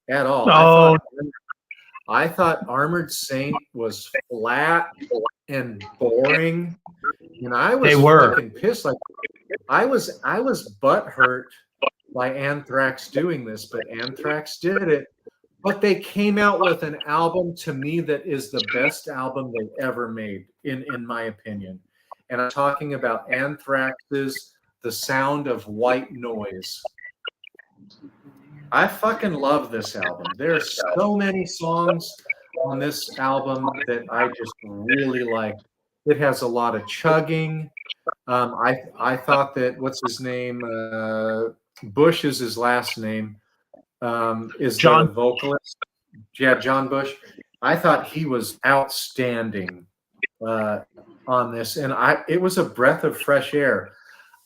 at all. Oh. I thought Armored Saint was flat and boring. And I was fucking pissed. Like I was butthurt by Anthrax doing this, but Anthrax did it. But they came out with an album to me that is the best album they've ever made, in my opinion. And I'm talking about Anthrax's The Sound of White Noise. I fucking love this album. There are so many songs on this album that I just really like. It has a lot of chugging. I thought that, what's his name? Bush is his last name. Is John, the vocalist? Yeah, John Bush. I thought he was outstanding on this, and it was a breath of fresh air.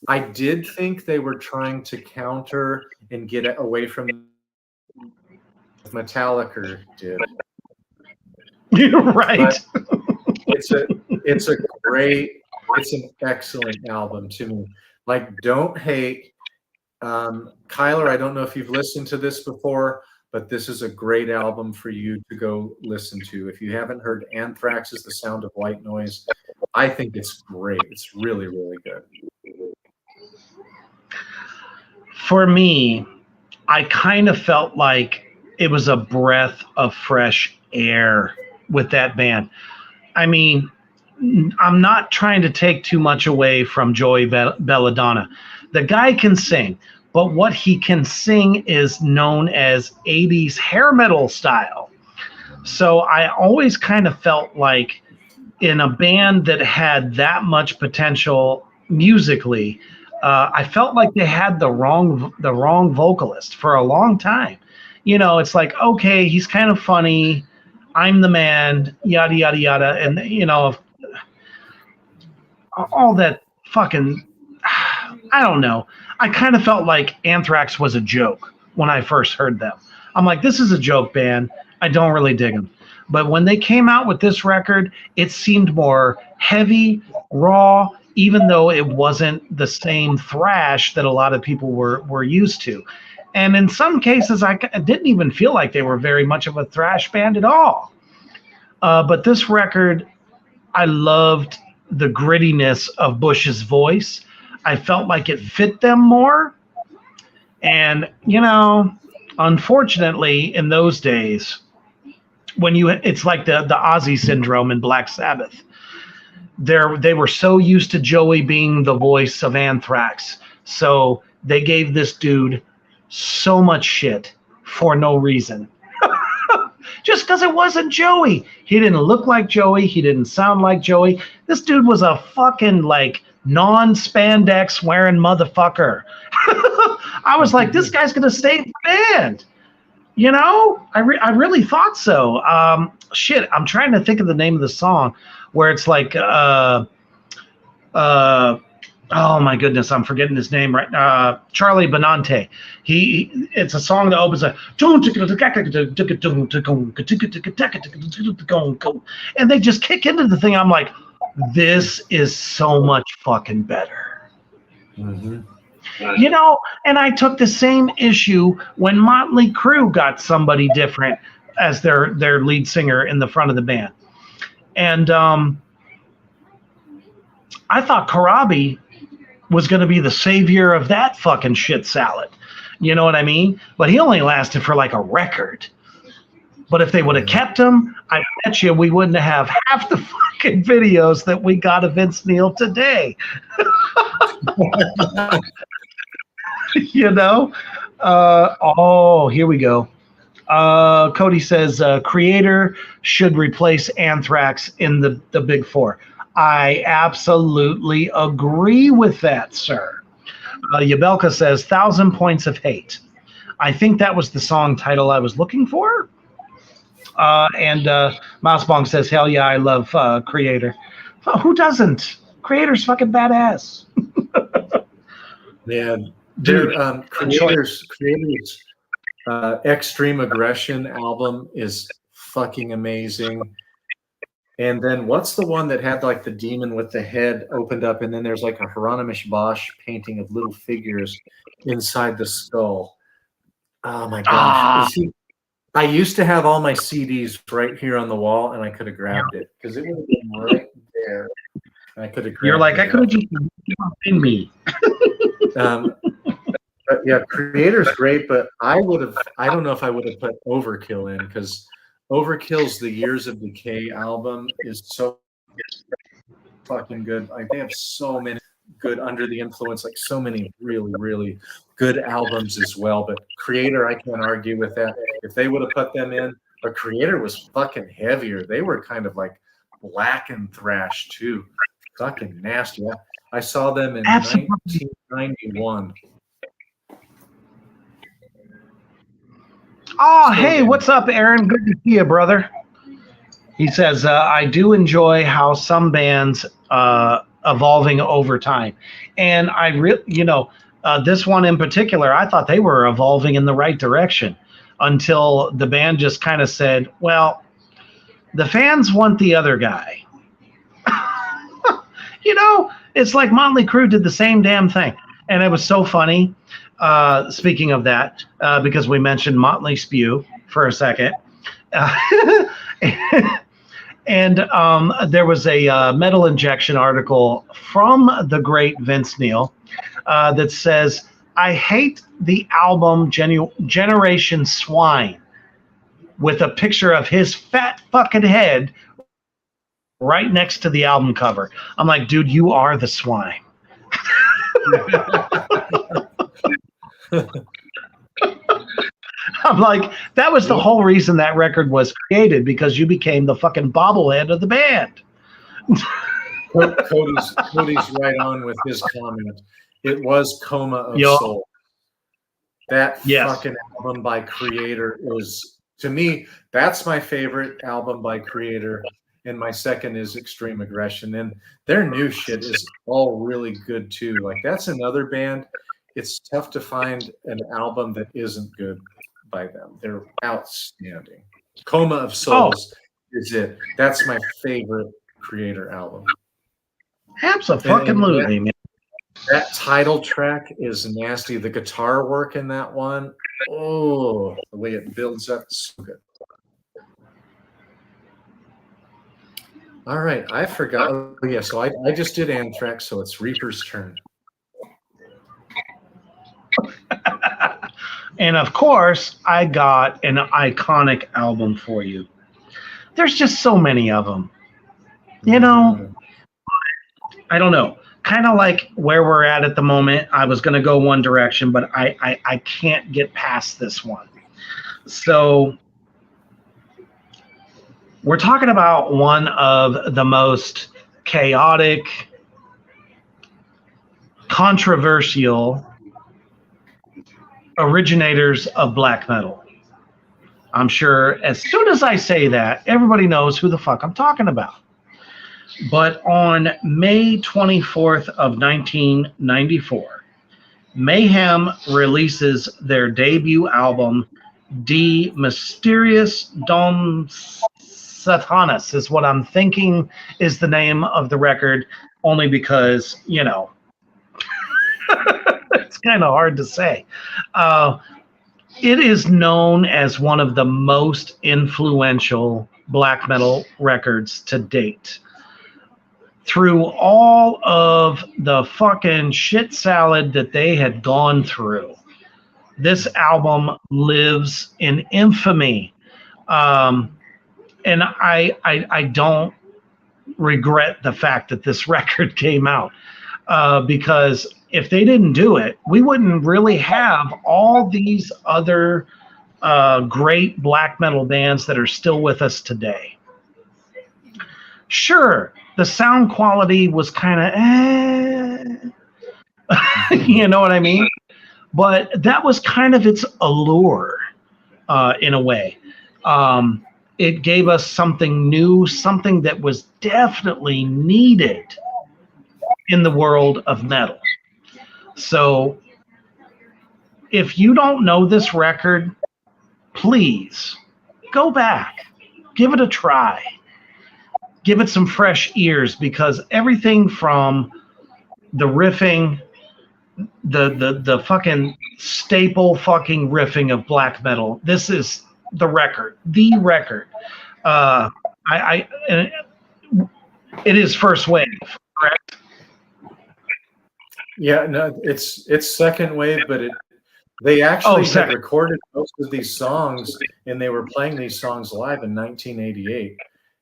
I did think they were trying to counter and get away from Metallica did. You're right. It's an excellent album to me. Like, don't hate. Kyler, I don't know if you've listened to this before, but this is a great album for you to go listen to. If you haven't heard Anthrax's The Sound of White Noise, I think it's great. It's really, really good. For me, I kind of felt like it was a breath of fresh air with that band. I mean, I'm not trying to take too much away from Joey Belladonna. The guy can sing, but what he can sing is known as 80s hair metal style. So I always kind of felt like in a band that had that much potential musically, I felt like they had the wrong vocalist for a long time. You know, it's like, okay, he's kind of funny. I'm the man, yada, yada, yada. And, you know, all that fucking, I don't know. I kind of felt like Anthrax was a joke when I first heard them. I'm like, this is a joke band. I don't really dig them. But when they came out with this record, it seemed more heavy, raw, even though it wasn't the same thrash that a lot of people were used to. And in some cases, I didn't even feel like they were very much of a thrash band at all. But this record, I loved the grittiness of Bush's voice. I felt like it fit them more. And, you know, unfortunately, in those days, it's like the Ozzy syndrome in Black Sabbath. They were so used to Joey being the voice of Anthrax. So they gave this dude so much shit for no reason. Just because it wasn't Joey. He didn't look like Joey. He didn't sound like Joey. This dude was a fucking like non-spandex wearing motherfucker. I was like, this guy's going to save the band. You know, I really thought so. Shit, I'm trying to think of the name of the song where it's like, oh my goodness, I'm forgetting his name right now. Charlie Benante. It's a song that opens like, and they just kick into the thing. I'm like, this is so much fucking better. Mm-hmm. You know, and I took the same issue when Motley Crue got somebody different as their lead singer in the front of the band. And I thought Karabi was going to be the savior of that fucking shit salad. You know what I mean? But he only lasted for like a record. But if they would have kept him, I bet you we wouldn't have half the fucking videos that we got of Vince Neil today. You know? Here we go. Cody says Creator should replace Anthrax in the Big Four. I absolutely agree with that, sir. Yabelka says 1,000 Points of Hate. I think that was the song title I was looking for. And Mousebong says, hell yeah, I love Creator. Who doesn't? Creator's fucking badass. Yeah, Creator's Extreme Aggression album is fucking amazing. And then what's the one that had like the demon with the head opened up, and then there's like a Hieronymus Bosch painting of little figures inside the skull? Oh my gosh. I used to have all my CDs right here on the wall, and I could have grabbed it because it would have been right there. And I could have grabbed You're like, I could have just been me. But yeah, Creator's great, but I don't know if I would have put Overkill in, because Overkill's The Years of Decay album is so fucking good. Like, they have so many good Under the Influence, like so many really, really good albums as well. But Creator, I can't argue with that. If they would have put them in, but Creator was fucking heavier. They were kind of like black and thrash too. Fucking nasty. I saw them in 1991. Oh, hey, what's up, Aaron? Good to see you, brother. He says, I do enjoy how some bands evolving over time. And I really, this one in particular, I thought they were evolving in the right direction until the band just kind of said, well, the fans want the other guy. It's like Motley Crue did the same damn thing. And it was so funny. Speaking of that, because we mentioned Motley Spew for a second. And there was a Metal Injection article from the great Vince Neil that says, I hate the album Generation Swine, with a picture of his fat fucking head right next to the album cover. I'm like, dude, you are the swine. I'm like, that was the whole reason that record was created, because you became the fucking bobblehead of the band. Cody's right on with his comment. It was Coma of Soul. That fucking album by Creator is, to me, that's my favorite album by Creator. And my second is Extreme Aggression. And their new shit is all really good too. Like, that's another band. It's tough to find an album that isn't good by them. They're outstanding. Coma of Souls is it. That's my favorite Creator album. Absolutely, man. That title track is nasty. The guitar work in that one, the way it builds up, so good. All right, I forgot. Oh, yeah, so I just did Anthrax, so it's Reaper's turn. And of course, I got an iconic album for you. There's just so many of them. I don't know. Kind of like where we're at the moment. I was going to go one direction, but I can't get past this one. So we're talking about one of the most chaotic, controversial originators of black metal. I'm sure as soon as I say that, everybody knows who the fuck I'm talking about. But on May 24th of 1994, Mayhem releases their debut album, De Mysterious Dom Satanas, is what I'm thinking is the name of the record, only because, it's kind of hard to say. It is known as one of the most influential black metal records to date. Through all of the fucking shit salad that they had gone through, this album lives in infamy. And I don't regret the fact that this record came out, because if they didn't do it, we wouldn't really have all these other great black metal bands that are still with us today. Sure, the sound quality was kind of you know what I mean? But that was kind of its allure, in a way. It gave us something new, something that was definitely needed in the world of metal. So if you don't know this record, please go back, give it a try, give it some fresh ears, because everything from the riffing, the fucking staple fucking riffing of black metal, this is the record. It is first wave, correct? Yeah, no, it's second wave, but they actually had recorded most of these songs, and they were playing these songs live in 1988.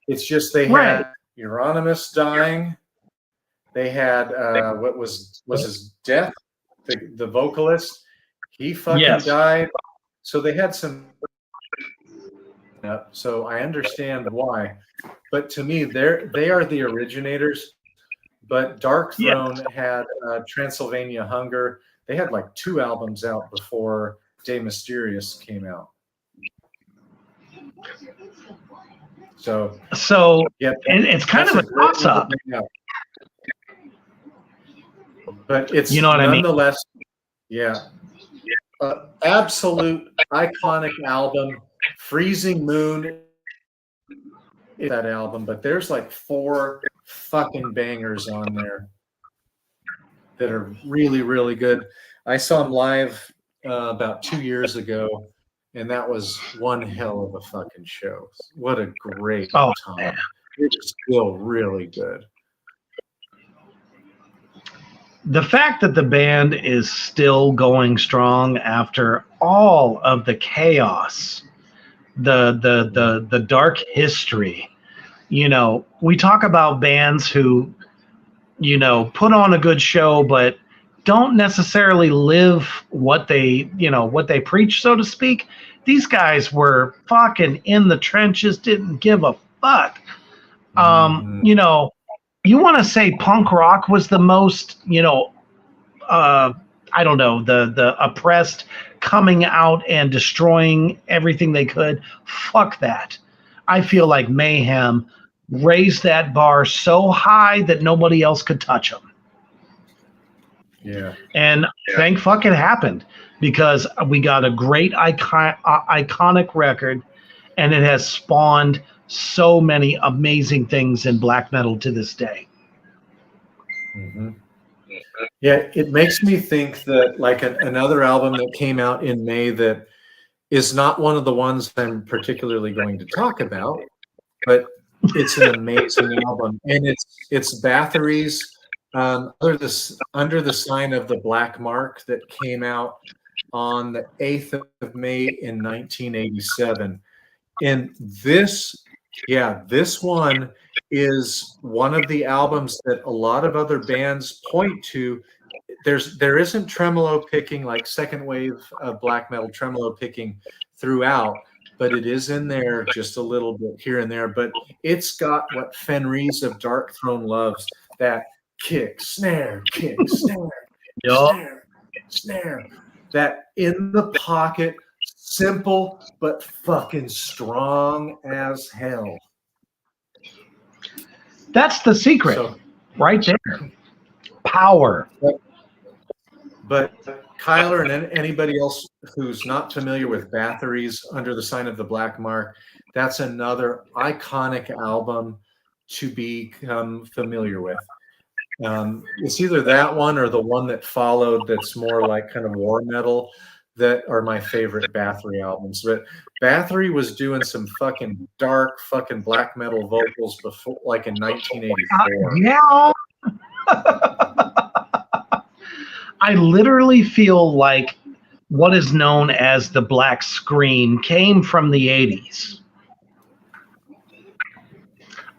It's just they had Euronymous dying. They had what was his death? The vocalist, he fucking died. So they had some. So I understand why, but to me, they are the originators. But Dark Throne had Transylvania Hunger. They had like 2 albums out before De Mysterious came out. So yeah, it's kind of a toss-up. But it's what nonetheless, absolute iconic album. Freezing Moon is that album, but there's like 4 fucking bangers on there that are really, really good. I saw them live about 2 years ago, and that was one hell of a fucking show. What a great time. Man. It's still really good. The fact that the band is still going strong after all of the chaos, the dark history, we talk about bands who, put on a good show, but don't necessarily live what they preach, so to speak. These guys were fucking in the trenches, didn't give a fuck. You want to say punk rock was the most, I don't know, the oppressed coming out and destroying everything they could. Fuck that. I feel like Mayhem raised that bar so high that nobody else could touch them. Yeah. And thank fuck it happened, because we got a great iconic record, and it has spawned so many amazing things in black metal to this day. Mm-hmm. Yeah, it makes me think that like another album that came out in May that is not one of the ones I'm particularly going to talk about, but it's an amazing album, and it's Bathory's Under the Sign of the Black Mark, that came out on the 8th of May in 1987. And this one is one of the albums that a lot of other bands point to. There isn't tremolo picking like second wave of black metal tremolo picking throughout, but it is in there just a little bit here and there. But it's got what Fenriz of Dark Throne loves, that kick, snare, snare, that in the pocket, simple but fucking strong as hell. That's the secret, So, right there. Power. but Kyler and anybody else who's not familiar with Bathory's Under the Sign of the Black Mark, that's another iconic album to become familiar with. It's either that one or the one that followed that's more like kind of war metal that are my favorite Bathory albums. But Bathory was doing some fucking dark fucking black metal vocals before, like in 1984. Yeah. I literally feel like what is known as the Black Scream came from the 80s.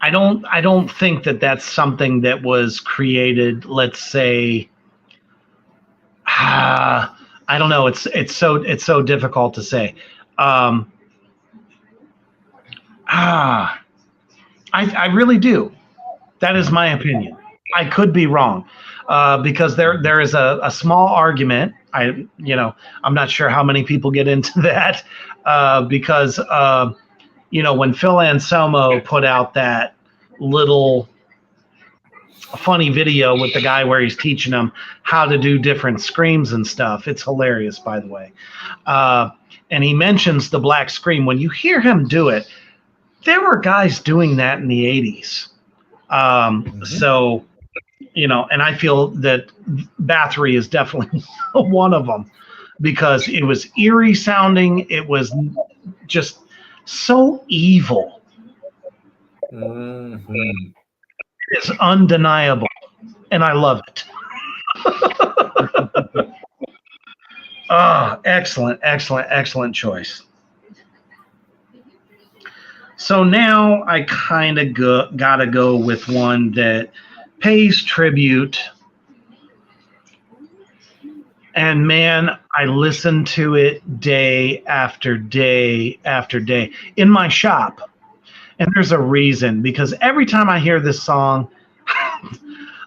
I don't think that that's something that was created, let's say, I don't know, it's so difficult to say. I really do. That is my opinion. I could be wrong. Because there is a small argument. I'm not sure how many people get into that because when Phil Anselmo put out that little funny video with the guy where he's teaching them how to do different screams and stuff. It's hilarious, by the way. And he mentions the Black Scream. When you hear him do it, there were guys doing that in the 80s. So, and I feel that Bathory is definitely one of them because it was eerie sounding. It was just so evil. Mm-hmm. It's undeniable, and I love it. Excellent choice. So now I kind of gotta go with one that pays tribute. And man, I listen to it day after day after day in my shop. And there's a reason, because every time I hear this song,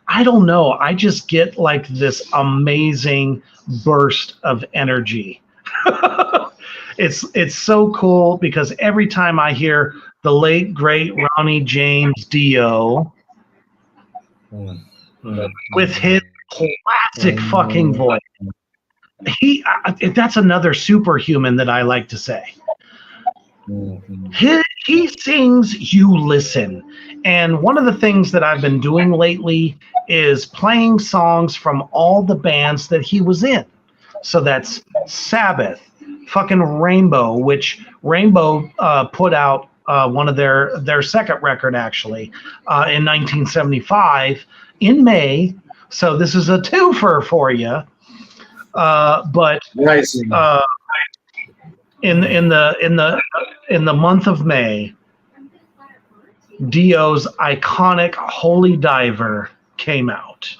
I don't know, I just get like this amazing burst of energy. It's so cool because every time I hear the late great Ronnie James Dio with his classic fucking voice, that's another superhuman that I like to say. He sings, you listen. And one of the things that I've been doing lately is playing songs from all the bands that he was in. So that's Sabbath, fucking Rainbow, which Rainbow put out one of their second record, actually, in 1975 in May. So this is a twofer for you. But in the month of May, Dio's iconic Holy Diver came out,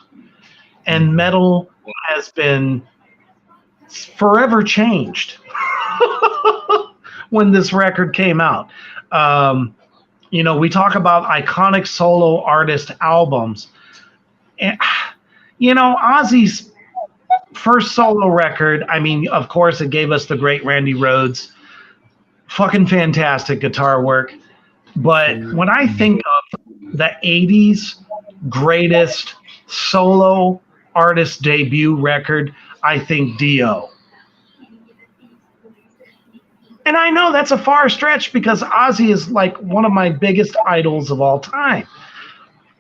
and metal has been forever changed when this record came out. We talk about iconic solo artist albums, and Ozzy's first solo record, I mean, of course, it gave us the great Randy Rhoads. Fucking fantastic guitar work. But when I think of the 80s greatest solo artist debut record, I think Dio. And I know that's a far stretch because Ozzy is like one of my biggest idols of all time.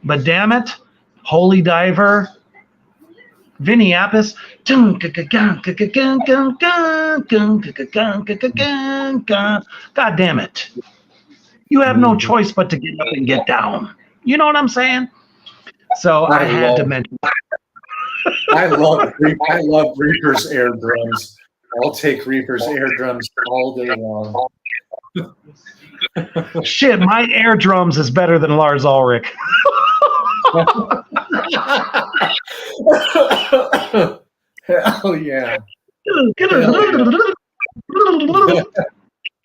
But damn it, Holy Diver, Vinny Appice, God damn it. You have no choice but to get up and get down. You know what I'm saying? So I had to mention that. I love Reaper's air drums. I'll take Reaper's air drums all day long. Shit, my air drums is better than Lars Ulrich. Hell yeah.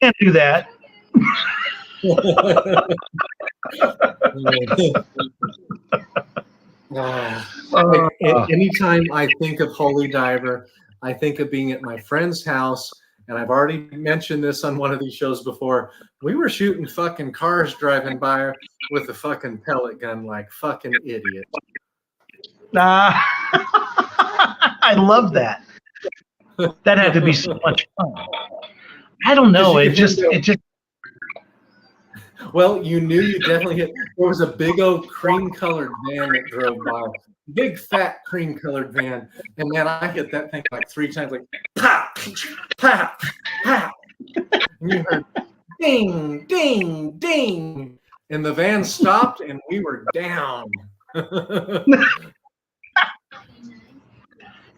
Can't do that. Anytime I think of Holy Diver, I think of being at my friend's house and I've already mentioned this on one of these shows before. We were shooting fucking cars driving by with a fucking pellet gun like fucking idiots. I love that. That had to be so much fun. I don't know. It just. Well, you knew you definitely hit. There was a big old cream-colored van that drove by. Big, fat, cream-colored van. And man, I hit that thing like 3 times, like, pop, pop, pop. And you heard ding, ding, ding. And the van stopped and we were down.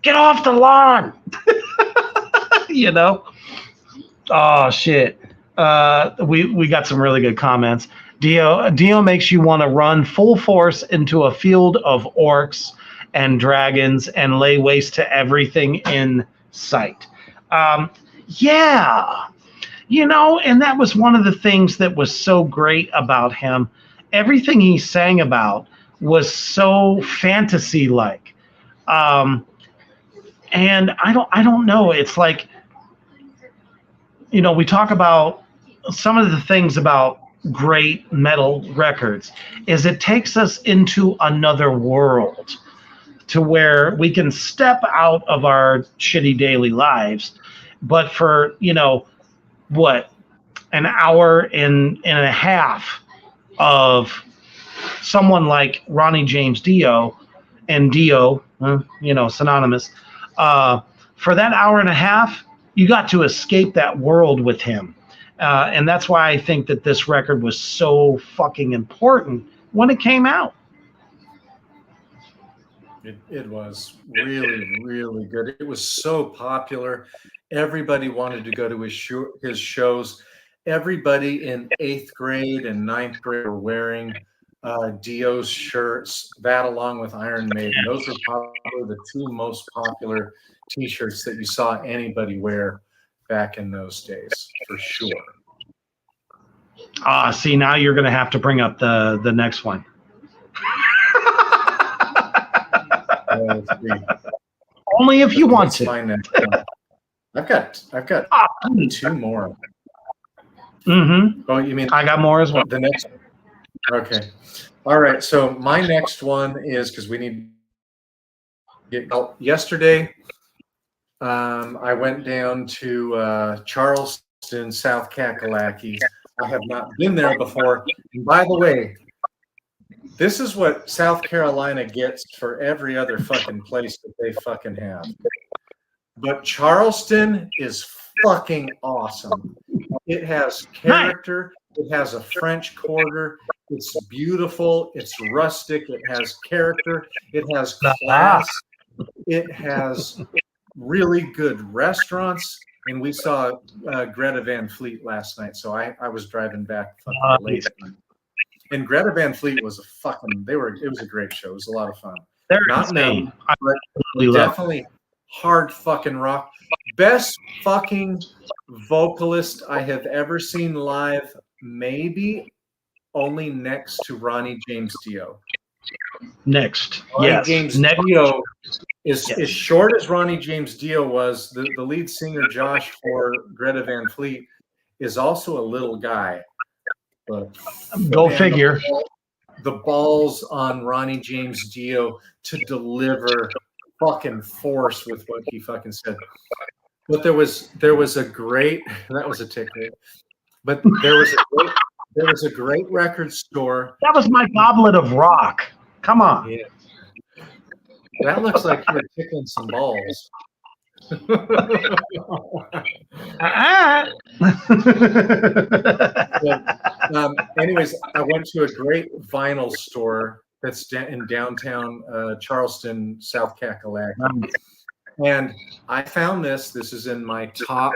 Get off the lawn. You know? Oh, shit. We got some really good comments. Dio makes you want to run full force into a field of orcs and dragons and lay waste to everything in sight. Yeah. You know, and that was one of the things that was so great about him. Everything he sang about was so fantasy-like. And I don't know. It's like, you know, we talk about some of the things about great metal records is it takes us into another world to where we can step out of our shitty daily lives. But for, you know, what, an hour and a half of someone like Ronnie James Dio, and Dio, you know, synonymous, for that hour and a half, you got to escape that world with him. And that's why I think that this record was so fucking important when it came out. It was really, really good. It was so popular. Everybody wanted to go to his shows. Everybody in 8th grade and 9th grade were wearing Dio's shirts. That, along with Iron Maiden, those were probably the 2 most popular T-shirts that you saw anybody wear back in those days, for sure. See, now you're going to have to bring up the next one. Only if you want to. My next one. I've got 2 more. Mm-hmm. Oh, you mean I got more as well. The next. Okay. All right. So my next one is, because we need to get yesterday. I went down to Charleston, South Kakalaki. I have not been there before. And by the way, this is what South Carolina gets for every other fucking place that they fucking have. But Charleston is fucking awesome. It has character. It has a French Quarter. It's beautiful. It's rustic. It has character. It has class. It has really good restaurants. And we saw Greta Van Fleet last night. So I was driving back fucking late. And Greta Van Fleet was it was a great show. It was a lot of fun. They're not insane. but definitely hard fucking rock. Best fucking vocalist I have ever seen live, maybe only next to Ronnie James Dio. Next. Ronnie Yes. James Dio is as short as Ronnie James Dio was. The lead singer, Josh, for Greta Van Fleet, is also a little guy. But go figure. The balls on Ronnie James Dio to deliver fucking force with what he fucking said. But there was a great, that was a ticket. But there was a great record store. That was my goblet of rock. Come on. Yeah. That looks like you're tickling some balls. Anyways, I went to a great vinyl store that's in downtown Charleston, South Kakalaki. And I found this. This is in my top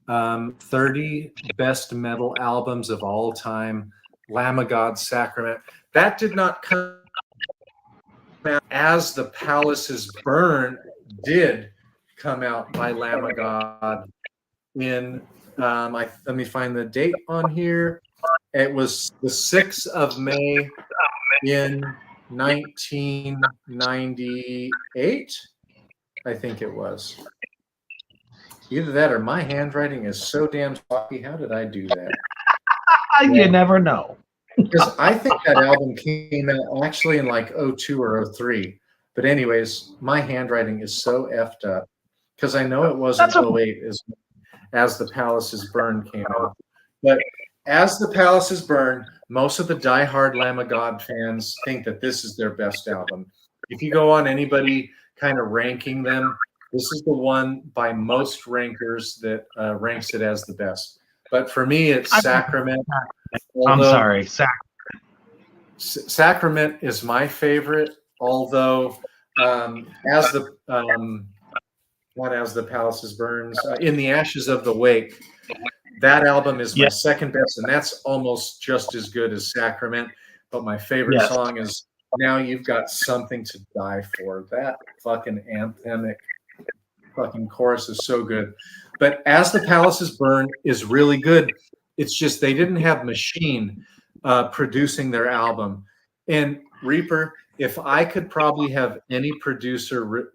30 best metal albums of all time. Lamb of God, Sacrament. That did not come out as The Palaces Burn did come out by Lamb of God in let me find the date on here. It was the 6th of May in 1998, I think it was. Either that or my handwriting is so damn sloppy. How did I do that? You never know. Because I think that album came out actually in like 02 or 03. But anyways, my handwriting is so effed up because I know it wasn't That's okay. 08 as the Palaces Burn came out. But As the Palaces Burn, most of the diehard Lamb of God fans think that this is their best album. If you go on anybody kind of ranking them, this is the one by most rankers that ranks it as the best. But for me, it's Sacrament. I'm sorry, Sacrament is my favorite, although as the not As the Palaces Burns, In the Ashes of the Wake, that album is my second best, and that's almost just as good as Sacrament. But my favorite song is Now You've Got Something to Die For. That fucking anthemic fucking chorus is so good. But As the Palaces Burn is really good. It's just they didn't have Machine producing their album. And Reaper, if I could probably have any producer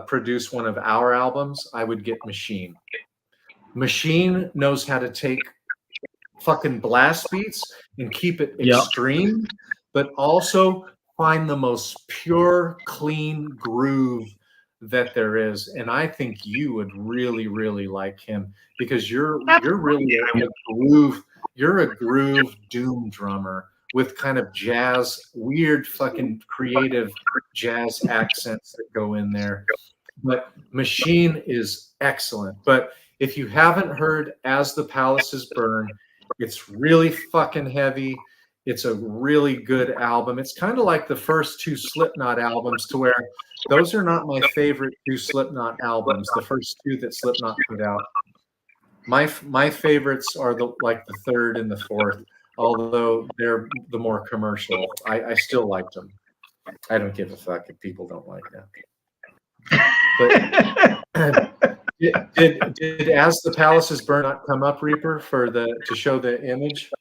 produce one of our albums, I would get Machine. Machine knows how to take fucking blast beats and keep it extreme, but also find the most pure, clean groove that there is. And I think you would really, really like him because you're really a groove. You're a groove doom drummer with kind of jazz, weird fucking creative jazz accents that go in there. But Machine is excellent. But if you haven't heard As the Palaces Burn, it's really fucking heavy. It's a really good album. It's kind of like the first two Slipknot albums, to where those are not my favorite two Slipknot albums, the first two that Slipknot put out. My favorites are the third and the fourth, although they're the more commercial. I still like them. I don't give a fuck if people don't like that. But did As the Palaces Burn not come up, Reaper, to show the image?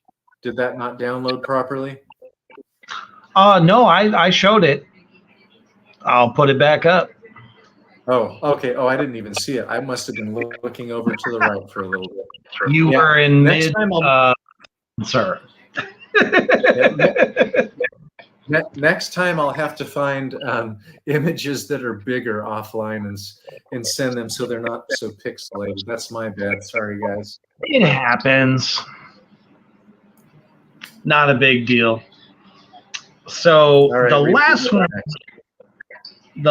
Did that not download properly? No, I showed it. I'll put it back up. Oh, okay. Oh, I didn't even see it. I must have been looking over to the right for a little bit. You were in mid, sir. Next time I'll have to find images that are bigger offline and send them so they're not so pixelated. That's my bad. Sorry, guys. It happens. Not a big deal. So right, the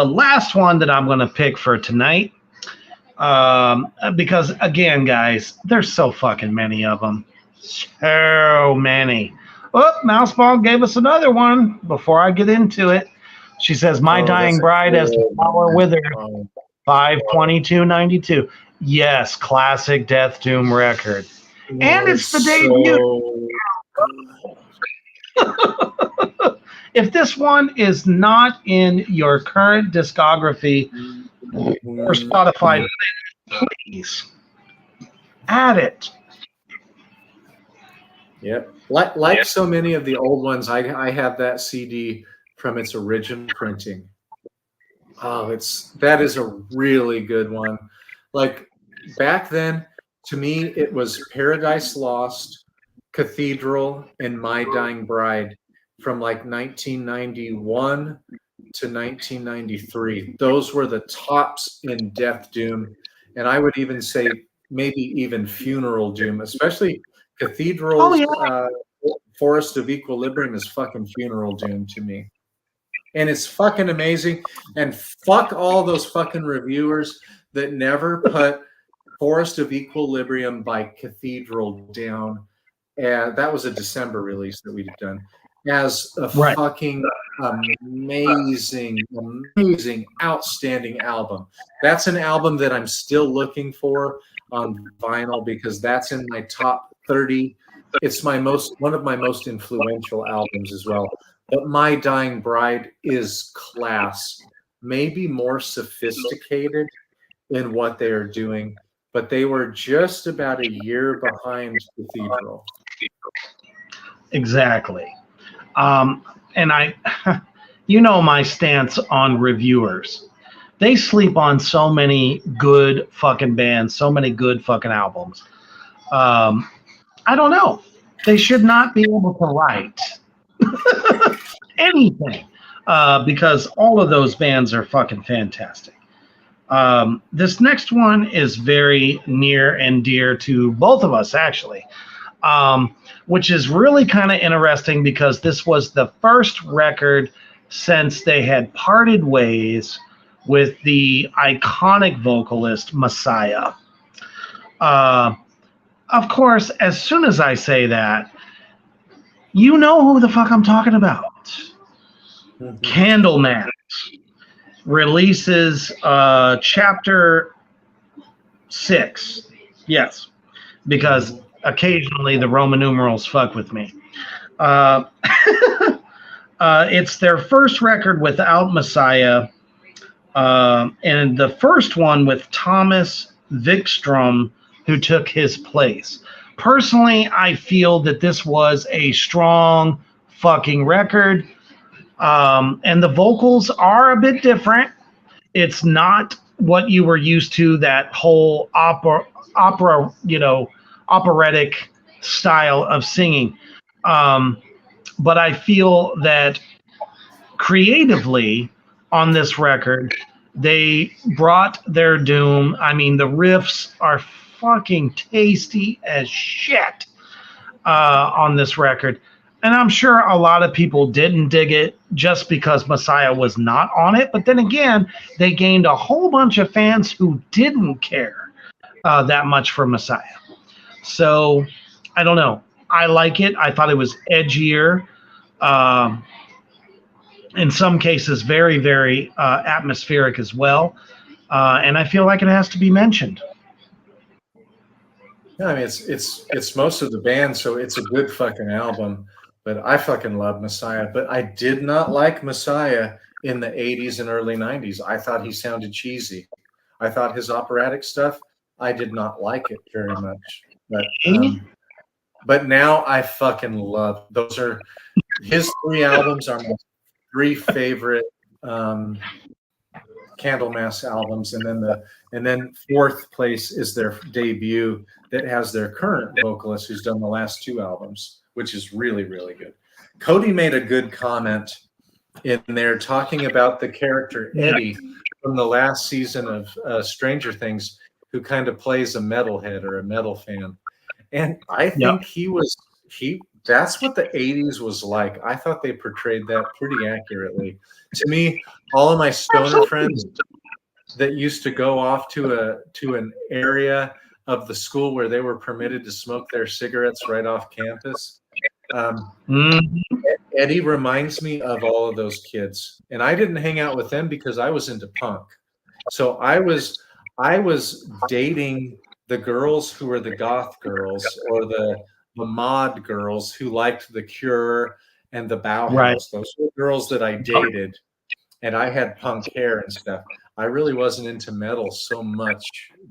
last one that I'm going to pick for tonight, because again, guys, there's so fucking many of them. So many. Oh, Mouseball gave us another one before I get into it. She says, My Dying Bride as the Flower Withered, 5/22/92. Yes, classic Death Doom record. And it's the debut. If this one is not in your current discography or Spotify, please add it. Yep. Like so many of the old ones, I have that CD from its original printing. Oh, that is a really good one. Like back then, to me, it was Paradise Lost, Cathedral, and My Dying Bride from like 1991 to 1993. Those were the tops in Death Doom. And I would even say maybe even Funeral Doom, especially Cathedral, Forest of Equilibrium is fucking Funeral Doom to me. And it's fucking amazing. And fuck all those fucking reviewers that never put Forest of Equilibrium by Cathedral down. And that was a December release that we'd done as a fucking amazing, outstanding album. That's an album that I'm still looking for on vinyl because that's in my top 30. It's one of my most influential albums as well. But My Dying Bride is class, maybe more sophisticated in what they are doing, but they were just about a year behind Cathedral. Exactly. And my stance on reviewers. They sleep on so many good fucking bands, so many good fucking albums. I don't know. They should not be able to write anything because all of those bands are fucking fantastic. This next one is very near and dear to both of us, actually, which is really kind of interesting because this was the first record since they had parted ways with the iconic vocalist Messiah. Of course, as soon as I say that, you know who the fuck I'm talking about. Mm-hmm. Candlemass releases chapter 6. Yes, because occasionally the Roman numerals fuck with me. It's their first record without Messiah, and the first one with Thomas Vikstrom, who took his place. Personally, I feel that this was a strong fucking record, and the vocals are a bit different. It's not what you were used to, that whole opera, operatic style of singing. But I feel that creatively on this record, they brought their doom. I mean, the riffs are fucking tasty as shit on this record. And I'm sure a lot of people didn't dig it just because Messiah was not on it. But then again, they gained a whole bunch of fans who didn't care that much for Messiah. So I don't know. I like it. I thought it was edgier. In some cases, very, very atmospheric as well. And I feel like it has to be mentioned. Yeah, I mean, it's most of the band, so it's a good fucking album. But I fucking love Messiah. But I did not like Messiah in the 80s and early 90s. I thought he sounded cheesy. I thought his operatic stuff, I did not like it very much. But now I fucking love. Those are his 3 albums are my 3 favorite Candlemass albums, and then 4th place is their debut that has their current vocalist who's done the last 2 albums, which is really, really good. Cody made a good comment in there talking about the character Eddie from the last season of Stranger Things, who kind of plays a metalhead or a metal fan. And I think that's what the 80s was like. I thought they portrayed that pretty accurately. To me, all of my stoner friends that used to go off to an area of the school where they were permitted to smoke their cigarettes right off campus. Eddie reminds me of all of those kids. And I didn't hang out with them because I was into punk. So I was dating the girls who were the goth girls or the mod girls who liked The Cure and the Bauhaus. Right. Those were girls that I dated, and I had punk hair and stuff. I really wasn't into metal so much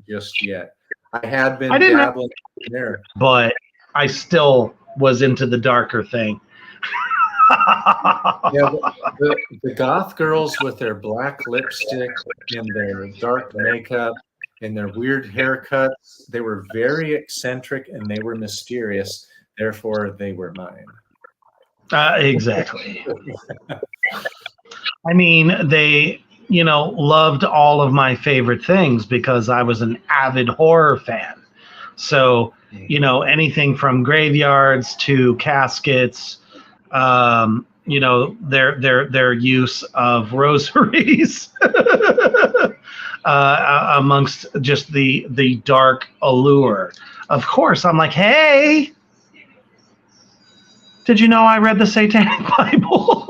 just yet. I had been dabbling there, but I still was into the darker thing. Yeah, the goth girls with their black lipstick and their dark makeup and their weird haircuts, they were very eccentric and they were mysterious. Therefore, they were mine. Exactly. I mean, they, loved all of my favorite things because I was an avid horror fan. So, anything from graveyards to caskets, their use of rosaries amongst just the dark allure. Of course, I'm like, hey, did you know I read the Satanic Bible?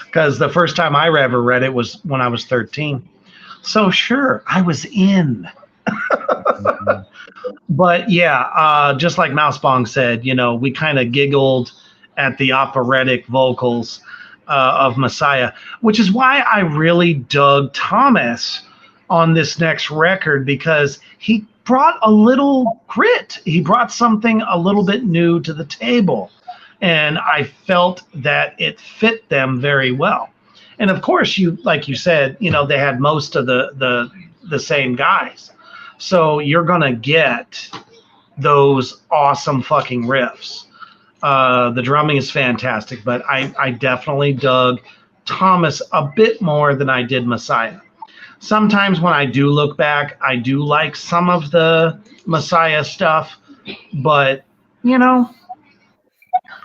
Because the first time I ever read it was when I was 13. So sure, I was in. But yeah, just like Mousebong said, we kind of giggled at the operatic vocals of Messiah, which is why I really dug Thomas on this next record, because he brought a little grit. He brought something a little bit new to the table. And I felt that it fit them very well. And of course, like you said, they had most of the same guys. So you're gonna get those awesome fucking riffs. The drumming is fantastic, but I definitely dug Thomas a bit more than I did Messiah. Sometimes when I do look back, I do like some of the Messiah stuff, but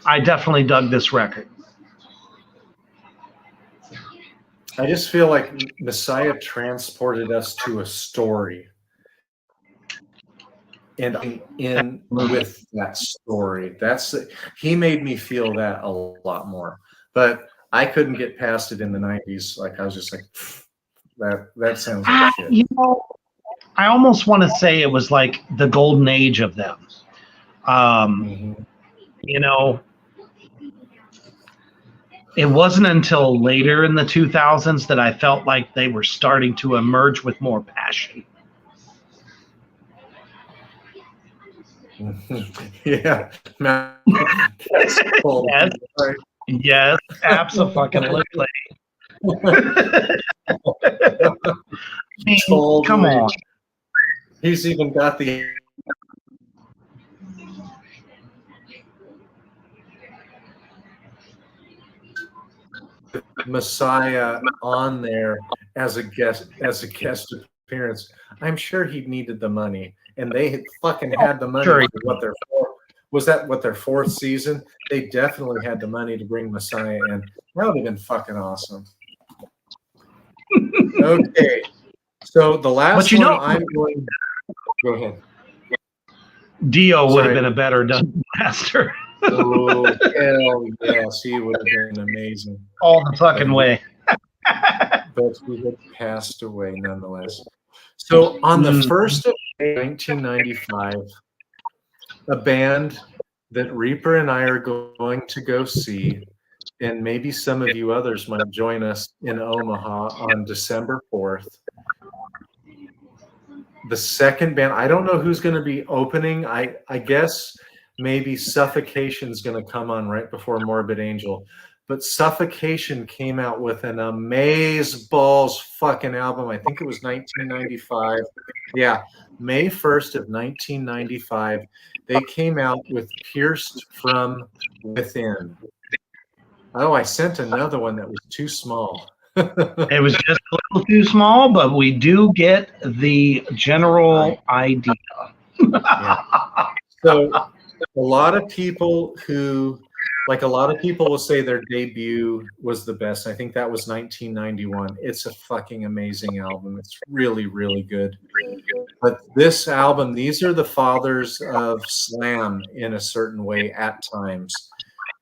I definitely dug this record. I just feel like Messiah transported us to a story. And in with that story, he made me feel that a lot more. But I couldn't get past it in the 90s. Like I was just like, that sounds like shit. I almost want to say it was like the golden age of them. It wasn't until later in the 2000s that I felt like they were starting to emerge with more passion. Yeah. Yes, absolutely. Come on. He's even got the Messiah on there as a guest appearance. I'm sure he needed the money, and they fucking had the money. Sure. What their fourth season? They definitely had the money to bring Messiah in. That would have been fucking awesome. Okay, so the last one I'm going. Go ahead. Dio would have been a better dungeon master. Oh, hell yes, he would have been amazing. All the fucking way. But he had passed away nonetheless. So on the 1st of May, 1995, a band that Reaper and I are going to go see, and maybe some of you others might join us in Omaha on December 4th. The second band, I don't know who's going to be opening. I guess maybe Suffocation's going to come on right before Morbid Angel. But Suffocation came out with an amazeballs fucking album. I think it was 1995. Yeah, May 1st of 1995. They came out with Pierced from Within. Oh, I sent another one that was too small. It was just a little too small, but we do get the general idea. Yeah. So a lot of people will say their debut was the best. I think that was 1991. It's a fucking amazing album. It's really, really good. But this album, these are the fathers of slam in a certain way at times,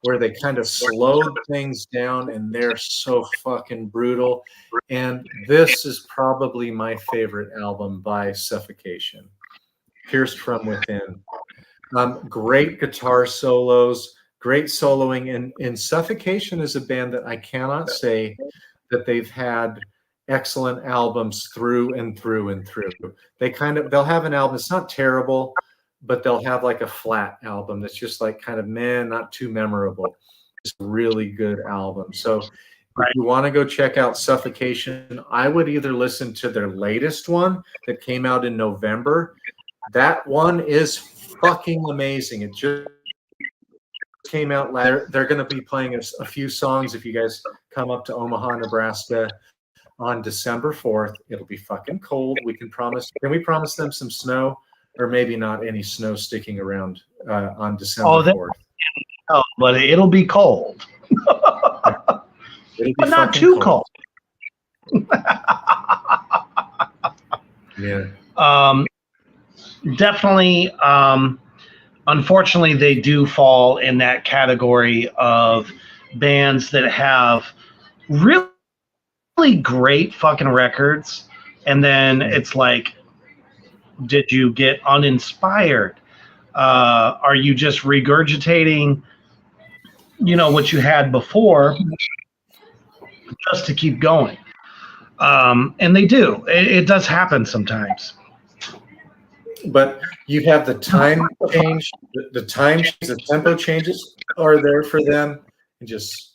where they kind of slowed things down, and they're so fucking brutal. And this is probably my favorite album by Suffocation, Pierced from Within. Great guitar solos, great soloing. And Suffocation is a band that I cannot say that they've had excellent albums through and through and through. They'll have an album, it's not terrible, but they'll have like a flat album that's just like kind of not too memorable. It's a really good album. So if you want to go check out Suffocation, I would either listen to their latest one that came out in November. That one is fucking amazing. It just came out later. They're going to be playing a few songs if you guys come up to Omaha, Nebraska on December 4th. It'll be fucking cold. Can we promise them some snow? Or maybe not any snow sticking around on December 4th. Oh, but it'll be cold. But not too cold. Yeah. Definitely. Unfortunately, they do fall in that category of bands that have really, really great fucking records. And then it's like, did you get uninspired? Are you just regurgitating, what you had before just to keep going? And they do. It does happen sometimes. But you have the time change, the tempo changes are there for them, and just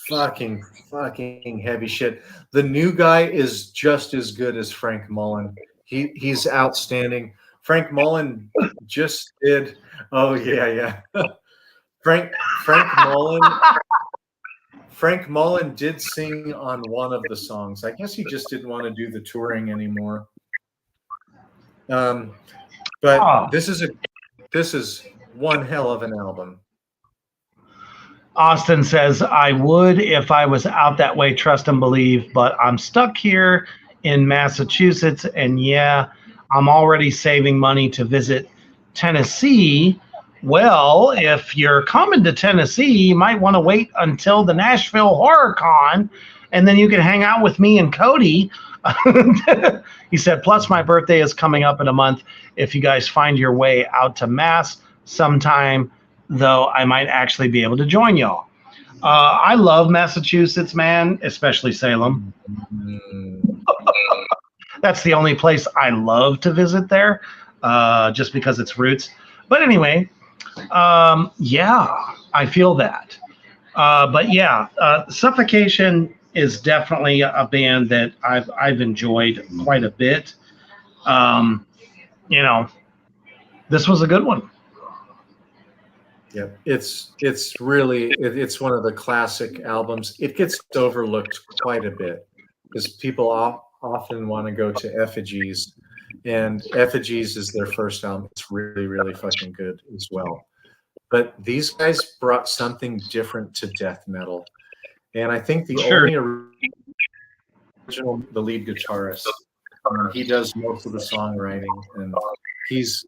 fucking heavy shit. The new guy is just as good as Frank Mullen. He's outstanding. Frank Mullen just did. Oh yeah. Frank Mullen. Frank Mullen did sing on one of the songs. I guess he just didn't want to do the touring anymore. But this is one hell of an album. Austin says, I would if I was out that way, trust and believe, but I'm stuck here in Massachusetts, and yeah, I'm already saving money to visit Tennessee. Well, if you're coming to Tennessee, you might want to wait until the Nashville Horror Con, and then you can hang out with me and Cody. He said, plus my birthday is coming up in a month. If you guys find your way out to Mass sometime, though, I might actually be able to join y'all. I love Massachusetts, man, especially Salem. That's the only place I love to visit there, just because it's roots. But anyway, yeah, I feel that. But yeah, Suffocation is definitely a band that I've enjoyed quite a bit. You know, this was a good one. Yeah, it's really one of the classic albums. It gets overlooked quite a bit because people often want to go to Effigies, and Effigies is their first album. It's really fucking good as well. But these guys brought something different to death metal, and I think the only original, the lead guitarist, he does most of the songwriting, and he's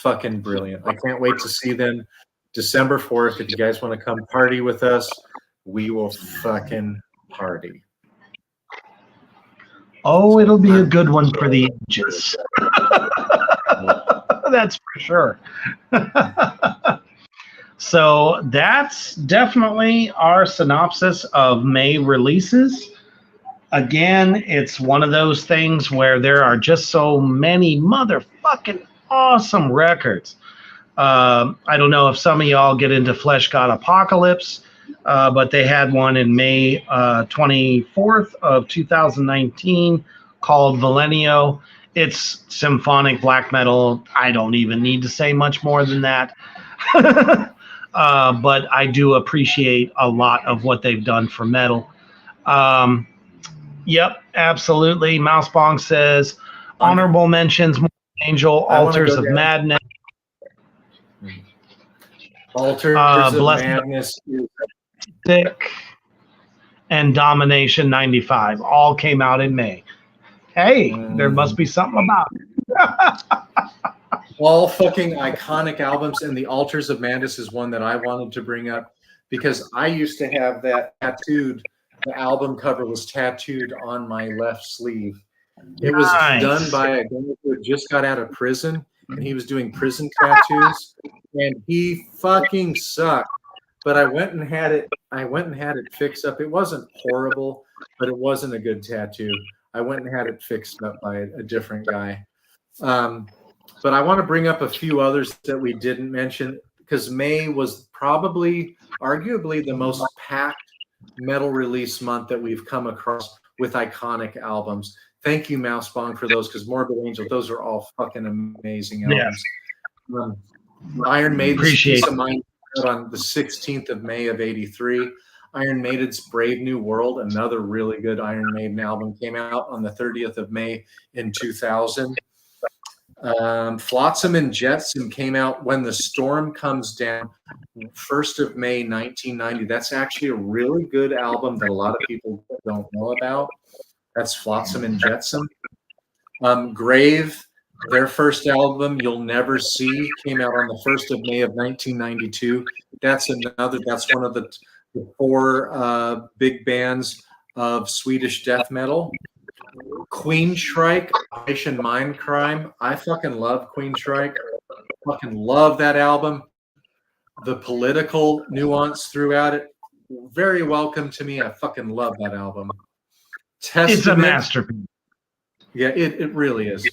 fucking brilliant. I can't wait to see them. December 4th, if you guys want to come party with us, we will fucking party. Oh, it'll be a good one for the ages. That's for sure. So that's definitely our synopsis of May releases. Again, it's one of those things where there are just so many motherfucking awesome records. I don't know if some of y'all get into Flesh God Apocalypse, but they had one in May 24th of 2019 called Valenio. It's symphonic black metal. I don't even need to say much more than that. But I do appreciate a lot of what they've done for metal. Yep, absolutely. Mousebong says, honorable mentions, Angel, Altars of Madness. Altars of Madness, Sick, and Domination 95 all came out in May. Hey, there must be something about it. All fucking iconic albums, and the Altars of Madness is one that I wanted to bring up because I used to have that tattooed. The album cover was tattooed on my left sleeve. It was done by a guy who had just got out of prison, and he was doing prison tattoos, and he fucking sucked. But I went and had it fixed up. It wasn't horrible, but it wasn't a good tattoo. I went and had it fixed up by a different guy. But I want to bring up a few others that we didn't mention because May was arguably the most packed metal release month that we've come across with iconic albums. Thank you, Mousebong, for those, because Morbid Angel, those are all fucking amazing albums. Yeah. Iron Maiden's Peace of Mind on the 16th of May of 83. Iron Maiden's Brave New World, another really good Iron Maiden album, came out on the 30th of May in 2000. Flotsam and Jetsam came out When the Storm Comes Down, 1st of May 1990. That's actually a really good album that a lot of people don't know about. That's Flotsam and Jetsam. Grave, their first album, You'll Never See, came out on the 1st of May of 1992. That's one of the four big bands of Swedish death metal. Queensryche, Operation Mindcrime. I fucking love Queensryche. Fucking love that album. The political nuance throughout it, very welcome to me. I fucking love that album. Testament, it's a masterpiece. Yeah, it really is.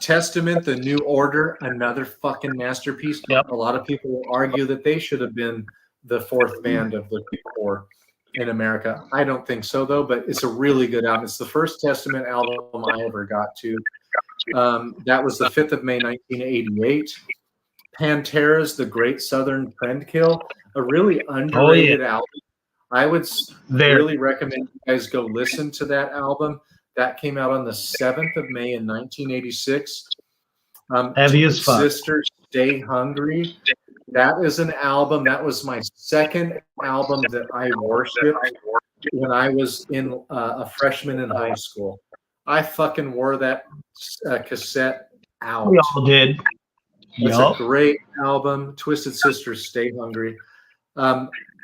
Testament, The New Order, another fucking masterpiece. Yep. A lot of people will argue that they should have been the fourth band of the four. in America. I don't think so, though, but it's a really good album. It's the first Testament album I ever got to. That was the 5th of May, 1988. Pantera's The Great Southern Trendkill, a really underrated album. I would really recommend you guys go listen to that album. That came out on the 7th of May in 1986. Heavy as fuck. Sisters Stay Hungry. That is an album. That was my second album that I worshiped when I was in a freshman in high school. I fucking wore that cassette out. We all did. It's a great album. Twisted Sisters Stay Hungry.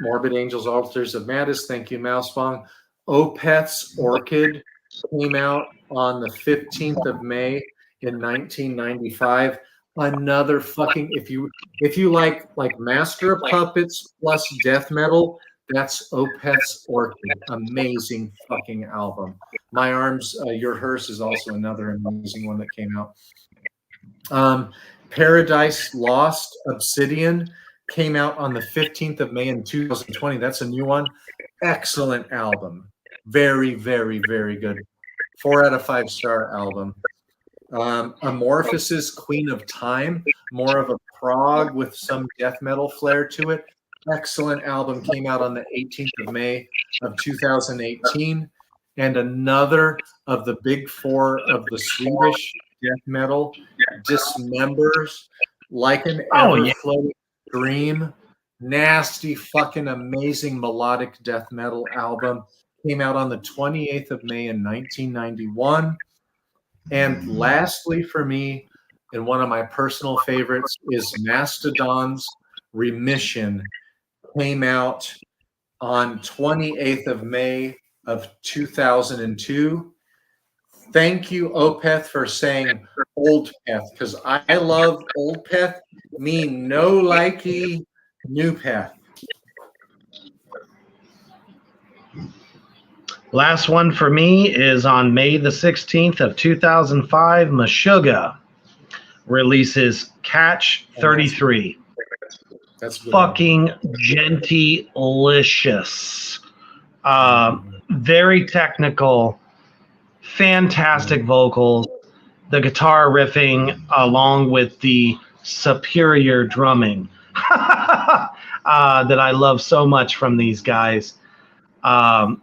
Morbid Angels, Altars of Madness. Thank you, Mousebong. Opeth's Orchid came out on the 15th of May in 1995. Another fucking, if you like Master of Puppets plus death metal, that's Opeth's Orchid. Amazing fucking album. My Arms, Your Hearse is also another amazing one that came out. Paradise Lost, Obsidian, came out on the 15th of May in 2020. That's a new one. Excellent album. Very, very, very good. 4 out of 5 star album. Amorphous' Queen of Time, more of a prog with some death metal flair to it. Excellent album. Came out on the 18th of May of 2018. And another of the big four of the Swedish death metal, Dismembers, Like an Ever-Flowing Dream. Nasty, fucking amazing melodic death metal album. Came out on the 28th of May in 1991. And lastly for me, and one of my personal favorites, is Mastodon's Remission. Came out on 28th of May of 2002. Thank you, Opeth, for saying Old Peth, because I love Old Peth. Me no likey new Peth. Last one for me is on May the 16th of 2005. Meshuggah releases Catch 33. That's fucking gentilicious. Very technical, fantastic vocals, the guitar riffing along with the superior drumming that I love so much from these guys.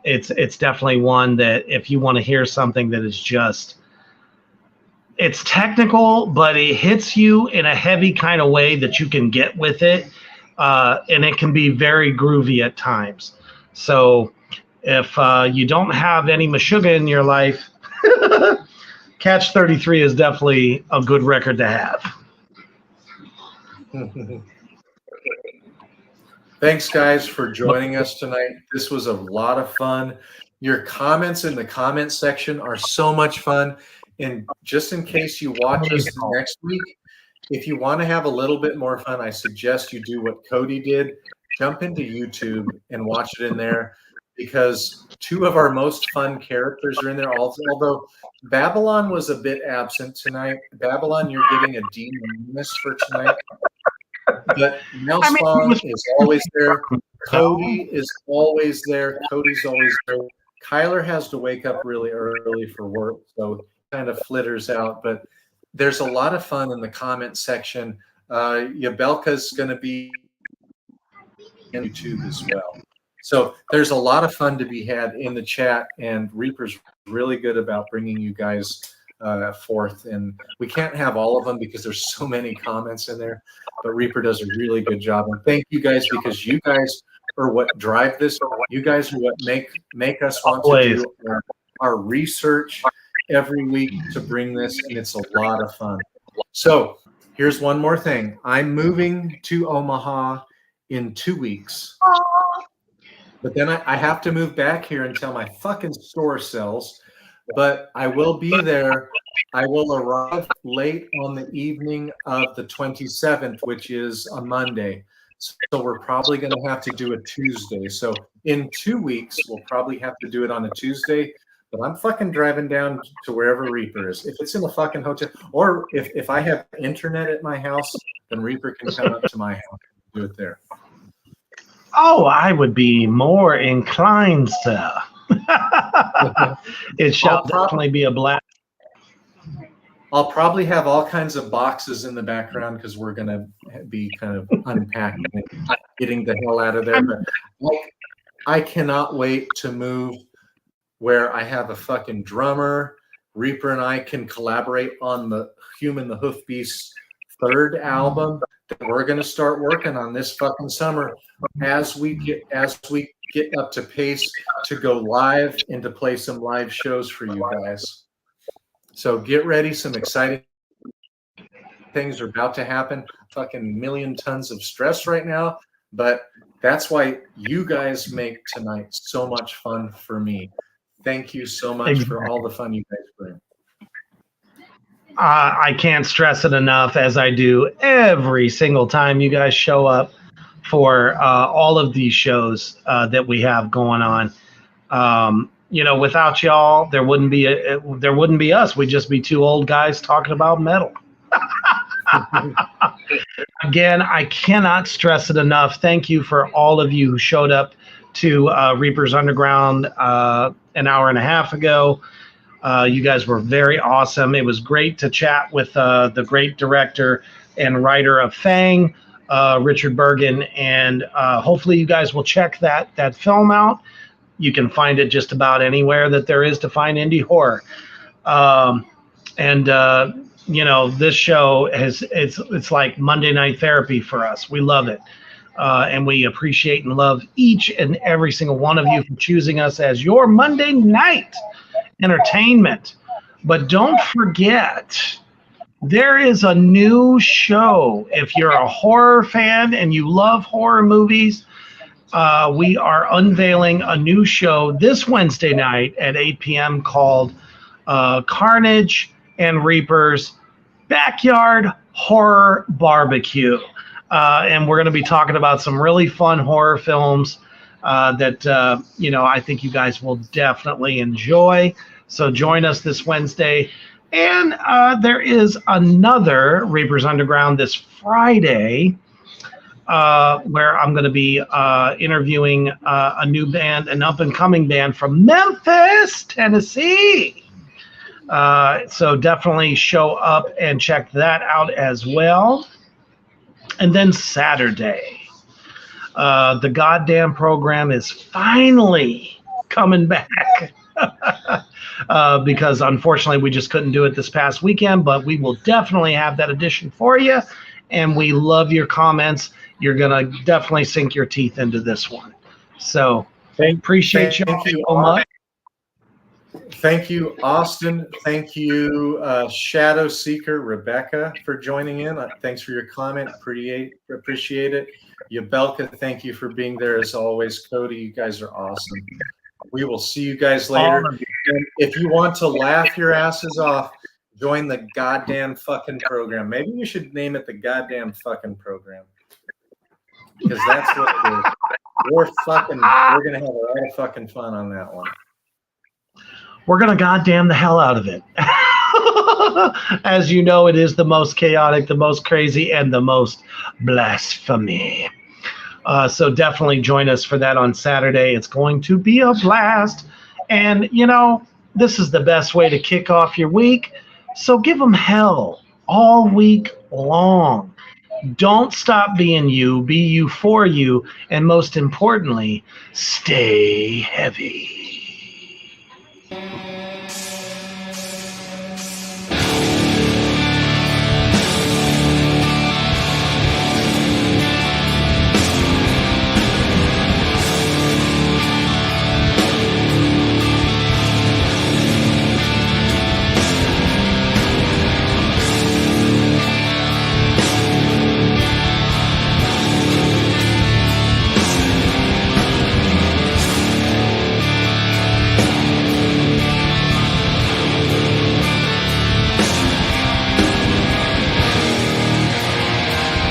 It's definitely one that if you want to hear something that is just, it's technical, but it hits you in a heavy kind of way that you can get with it. And it can be very groovy at times. So if you don't have any Meshuggah in your life, Catch 33 is definitely a good record to have. Thanks, guys, for joining us tonight. This was a lot of fun. Your comments in the comment section are so much fun. And just in case you watch us next week, if you want to have a little bit more fun, I suggest you do what Cody did. Jump into YouTube and watch it in there, because 2 of our most fun characters are in there. Although Babylon was a bit absent tonight. Babylon, you're getting a D- for tonight. But Mousebong is always there. Cody is always there. Cody's always there. Kyler has to wake up really early for work, so kind of flitters out. But there's a lot of fun in the comment section. Yabelka's going to be on YouTube as well. So there's a lot of fun to be had in the chat, and Reaper's really good about bringing you guys forth. And we can't have all of them because there's so many comments in there, but Reaper does a really good job. And thank you guys, because you guys are what drive this. You guys are what make us want to do our research every week to bring this, and it's a lot of fun. So here's one more thing. I'm moving to Omaha in 2 weeks, but then I have to move back here until my fucking store sells. But I will be there. I will arrive late on the evening of the 27th, which is a Monday. So we're probably going to have to do a Tuesday. So in 2 weeks, we'll probably have to do it on a Tuesday. But I'm fucking driving down to wherever Reaper is. If it's in a fucking hotel, or if I have internet at my house, then Reaper can come up to my house and do it there. Oh, I would be more inclined, sir. It shall definitely be a blast. I'll probably have all kinds of boxes in the background because we're going to be kind of unpacking and getting the hell out of there. But I cannot wait to move where I have a fucking drummer. Reaper and I can collaborate on the Human the Hoof Beast's third album that we're going to start working on this fucking summer as we get up to pace to go live and to play some live shows for you guys. So get ready. Some exciting things are about to happen. Fucking million tons of stress right now, but that's why you guys make tonight so much fun for me. Thank you so much for all the fun you guys bring. I can't stress it enough, as I do every single time you guys show up for all of these shows that we have going on. Without y'all, there wouldn't be us. We'd just be two old guys talking about metal. Again, I cannot stress it enough. Thank you for all of you who showed up to Reaper's Underground an hour and a half ago. You guys were very awesome. It was great to chat with the great director and writer of Fang, Richard Bergen, and hopefully you guys will check that film out. You can find it just about anywhere that there is to find indie horror. This show it's like Monday night therapy for us. We love it. And we appreciate and love each and every single one of you for choosing us as your Monday night entertainment. But don't forget, there is a new show. If you're a horror fan and you love horror movies, we are unveiling a new show this Wednesday night at 8 p.m. called Carnage and Reaper's Backyard Horror Barbecue. And we're going to be talking about some really fun horror films that I think you guys will definitely enjoy. So join us this Wednesday. And there is another Reaper's Underground this Friday where I'm going to be interviewing a new band, an up-and-coming band from Memphis, Tennessee. So definitely show up and check that out as well. And then Saturday, the goddamn program is finally coming back because unfortunately we just couldn't do it this past weekend, but we will definitely have that edition for you. And we love your comments. You're going to definitely sink your teeth into this one. So appreciate you so much. Thank you, Austin. Thank you, Shadow Seeker, Rebecca, for joining in. Thanks for your comment. Appreciate it. Yabelka, thank you for being there as always. Cody, you guys are awesome. We will see you guys later. And if you want to laugh your asses off, join the goddamn fucking program. Maybe you should name it the goddamn fucking program. Because that's what it is. We're going to have a lot of fucking fun on that one. We're going to goddamn the hell out of it. As you know, it is the most chaotic, the most crazy, and the most blasphemy. So definitely join us for that on Saturday. It's going to be a blast. And, this is the best way to kick off your week. So give them hell all week long. Don't stop being you. Be you for you. And most importantly, stay heavy.